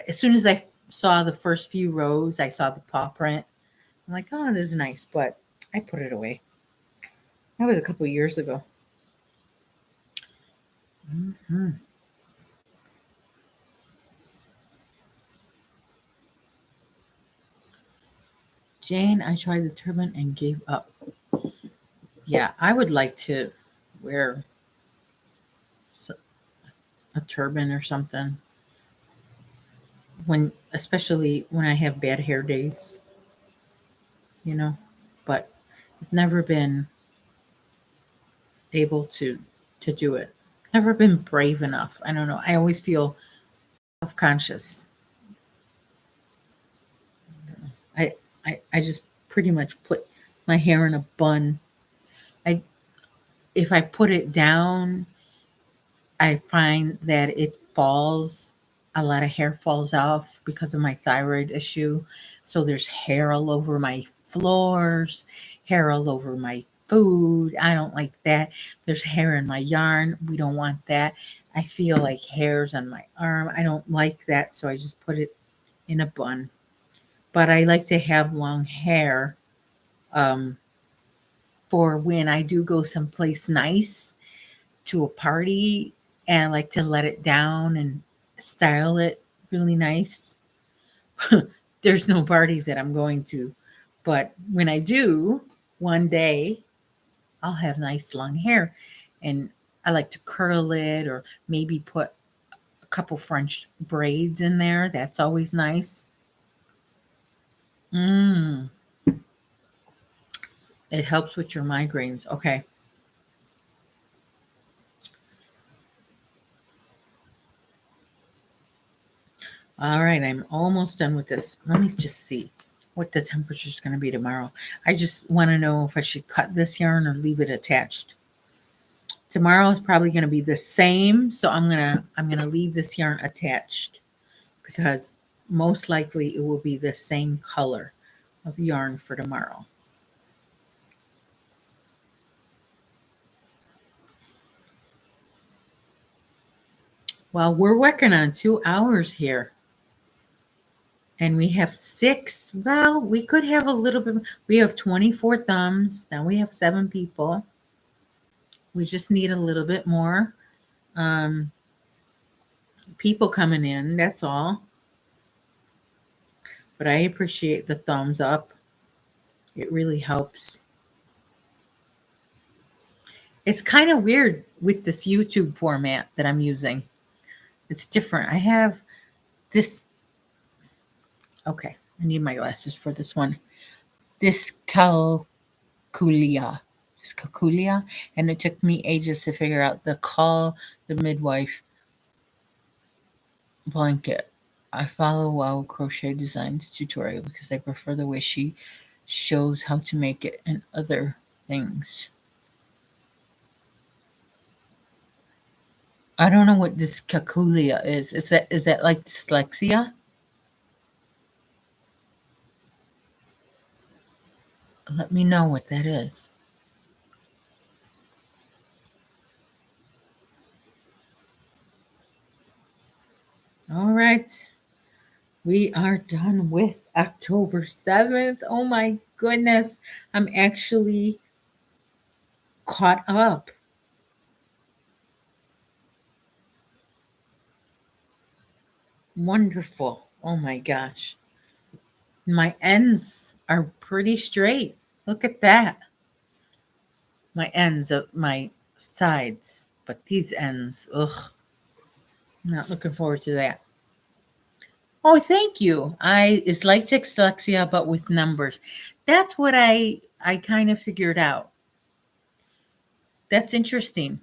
As soon as I saw the first few rows, I saw the paw print. I'm like, oh, this is nice, but I put it away. That was a couple of years ago. Hmm. Jane, I tried the turban and gave up. Yeah, I would like to wear a turban or something when, especially when I have bad hair days, you know. But I've never been able to do it. Never been brave enough. I don't know. I always feel self-conscious. I, I just pretty much put my hair in a bun. I If I put it down, I find that it falls. A lot of hair falls off because of my thyroid issue. So there's hair all over my floors, hair all over my food. I don't like that. There's hair in my yarn. We don't want that. I feel like hairs on my arm. I don't like that. So I just put it in a bun. But I like to have long hair um, for when I do go someplace nice to a party, and I like to let it down and style it really nice. There's no parties that I'm going to, but when I do, one day I'll have nice long hair, and I like to curl it or maybe put a couple French braids in there. That's always nice. Mm, it helps with your migraines. Okay. All right, I'm almost done with this. Let me just see what the temperature is going to be tomorrow. I just want to know if I should cut this yarn or leave it attached. Tomorrow is probably going to be the same, so I'm going to leave this yarn attached because most likely it will be the same color of yarn for tomorrow. Well, we're working on 2 hours here. And we have 6. Well, we could have a little bit. We have 24 thumbs. Now we have 7 people. We just need a little bit more. people coming in, that's all. But I appreciate the thumbs up. It really helps. It's kind of weird with this YouTube format that I'm using. It's different. I have this. Okay, I need my glasses for this one. This calculia. And it took me ages to figure out the call the midwife blanket. I follow Wow Crochet Designs tutorial because I prefer the way she shows how to make it and other things. I don't know what this calculia is. Is that like dyslexia? Let me know what that is. All right. We are done with October 7th. Oh my goodness. I'm actually caught up. Wonderful. Oh my gosh. My ends are pretty straight. Look at that. My ends of my sides. But these ends, ugh. I'm not looking forward to that. Oh, thank you. It's like dyslexia, but with numbers. That's what I kind of figured out. That's interesting.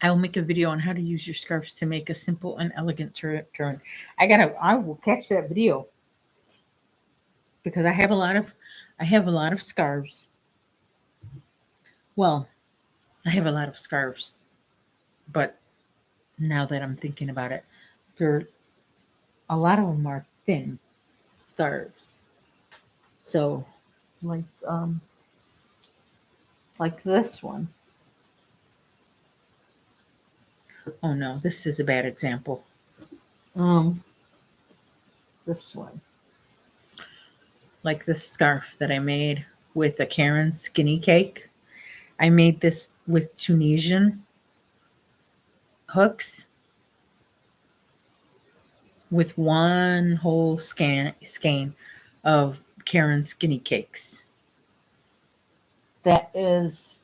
I will make a video on how to use your scarves to make a simple and elegant turn. I will catch that video because I have a lot of scarves. Well, I have a lot of scarves, but now that I'm thinking about it, a lot of them are thin scarves. So, like this one. Oh no, this is a bad example. This one. Like this scarf that I made with a Karen skinny cake. I made this with Tunisian hooks with one whole skein of Karen skinny cakes. That is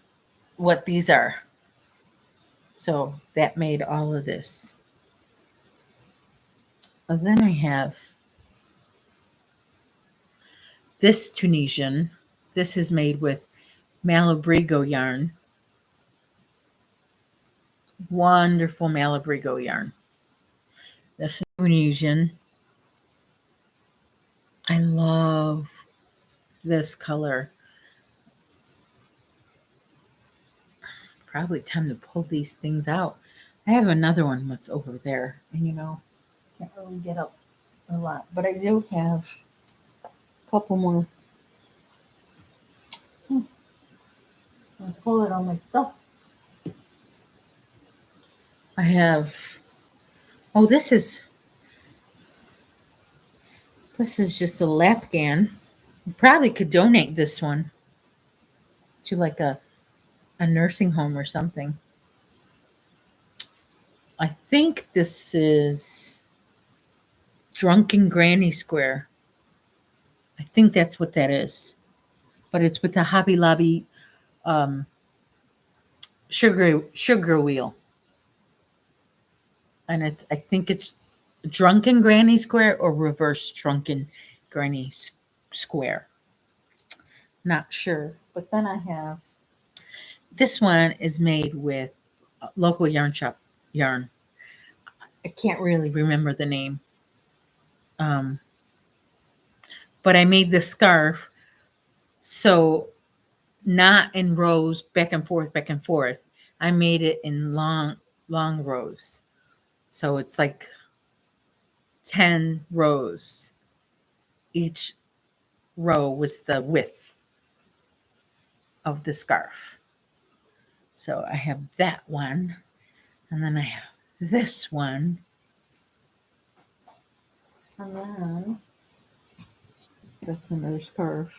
what these are. So that made all of this. And then I have this Tunisian. This is made with Malabrigo yarn. Wonderful Malabrigo yarn. This is Tunisian. I love this color. Probably time to pull these things out. I have another one that's over there. And can't really get up a lot. But I do have a couple more. I'll pull it on my stuff. I have, this is just a lapgan. You probably could donate this one to like a nursing home or something. I think this is Drunken Granny Square. I think that's what that is. But it's with the Hobby Lobby sugar wheel. And I think it's Drunken Granny Square or Reverse Drunken Granny Square. Not sure. But then I have, this one is made with local yarn shop yarn. I can't really remember the name. But I made the scarf so not in rows back and forth. I made it in long rows. So it's like 10 rows. Each row was the width of the scarf. So I have that one. And then I have this one. And then that's another scarf.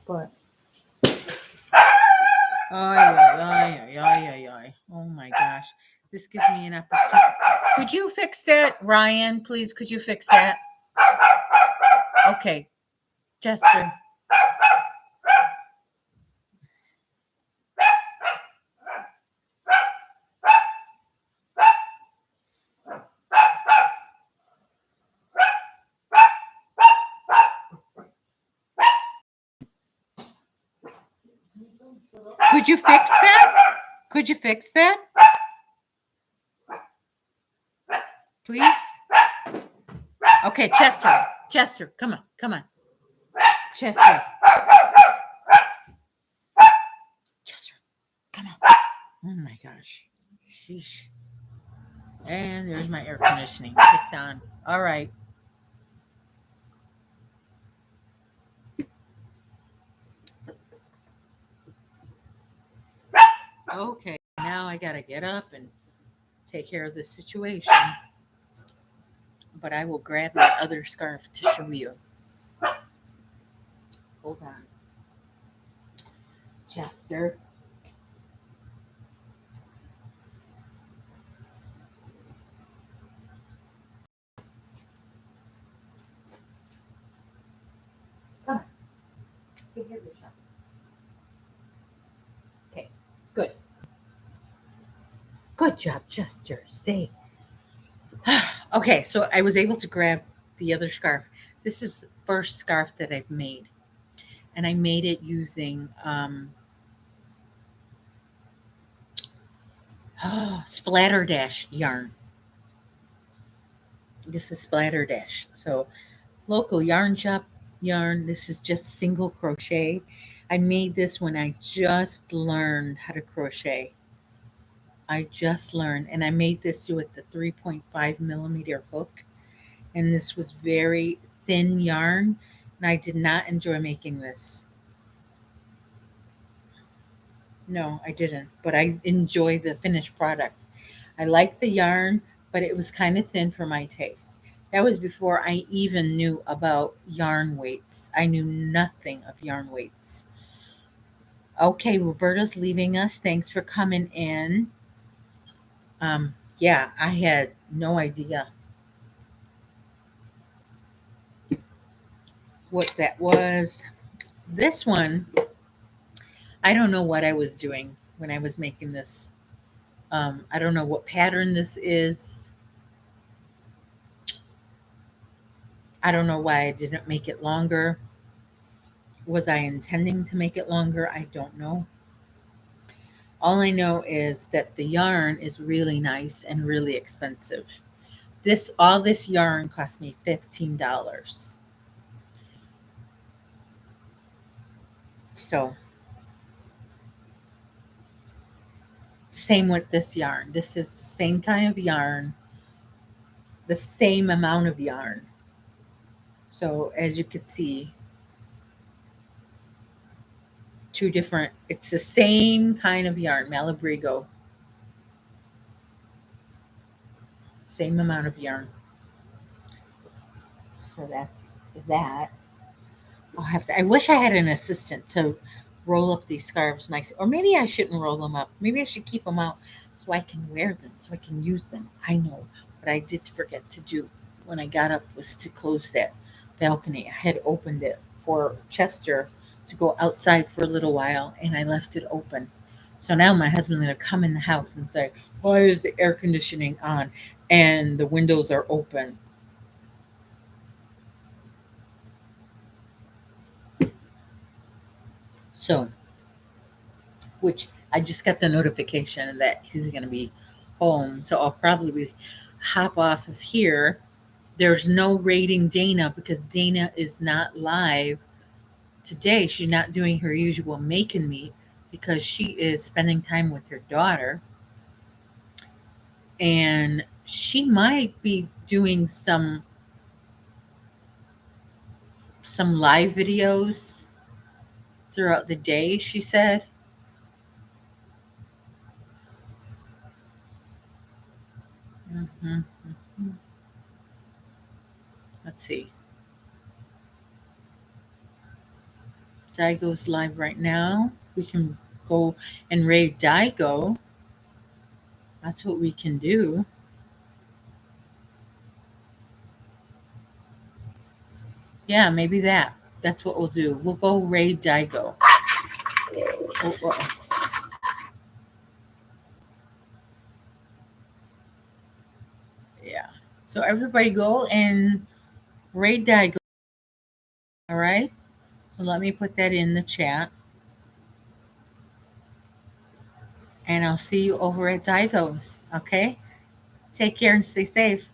But oh my gosh. This gives me an opportunity. Could you fix that, Ryan? Please, could you fix that? Okay, Jester. Could you fix that? Could you fix that? Please? Okay, Chester. Chester, come on, come on. Chester. Chester, come on. Oh my gosh. Sheesh. And there's my air conditioning kicked on. All right. Okay, now I gotta get up and take care of the situation. But I will grab my other scarf to show you. Hold on. Chester. Come on. Get here, Bishop. Okay, good. Good job, Chester. Stay. Okay, so I was able to grab the other scarf. This is the first scarf that I've made. And I made it using Splatter Dash yarn. This is Splatter Dash. So local yarn shop yarn. This is just single crochet. I made this when I just learned how to crochet. I just learned, and I made this with the 3.5 millimeter hook. And this was very thin yarn, and I did not enjoy making this. No, I didn't, but I enjoy the finished product. I like the yarn, but it was kind of thin for my taste. That was before I even knew about yarn weights. I knew nothing of yarn weights. Okay, Roberta's leaving us. Thanks for coming in. Yeah, I had no idea what that was. This one, I don't know what I was doing when I was making this. I don't know what pattern this is. I don't know why I didn't make it longer. Was I intending to make it longer? I don't know. All I know is that the yarn is really nice and really expensive. All this yarn cost me $15. So same with this yarn. This is the same kind of yarn, the same amount of yarn. So as you can see, it's the same kind of yarn, Malabrigo. Same amount of yarn. So that's that. I wish I had an assistant to roll up these scarves nice. Or maybe I shouldn't roll them up. Maybe I should keep them out so I can wear them, so I can use them. I know. What I did forget to do when I got up was to close that balcony. I had opened it for Chester to go outside for a little while, and I left it open. So now my husband's going to come in the house and say, why is the air conditioning on and the windows are open? So, which I just got the notification that he's going to be home. So I'll probably hop off of here. There's no rating Dana because Dana is not live today. She's not doing her usual make and meet because she is spending time with her daughter. And she might be doing some live videos throughout the day, she said. Let's see. Daigo's live right now. We can go and raid Daigo. That's what we can do. Yeah, maybe that. That's what we'll do. We'll go raid Daigo. Oh, oh. Yeah. So everybody go and raid Daigo. All right. So let me put that in the chat. And I'll see you over at Daigo's. Okay. Take care and stay safe.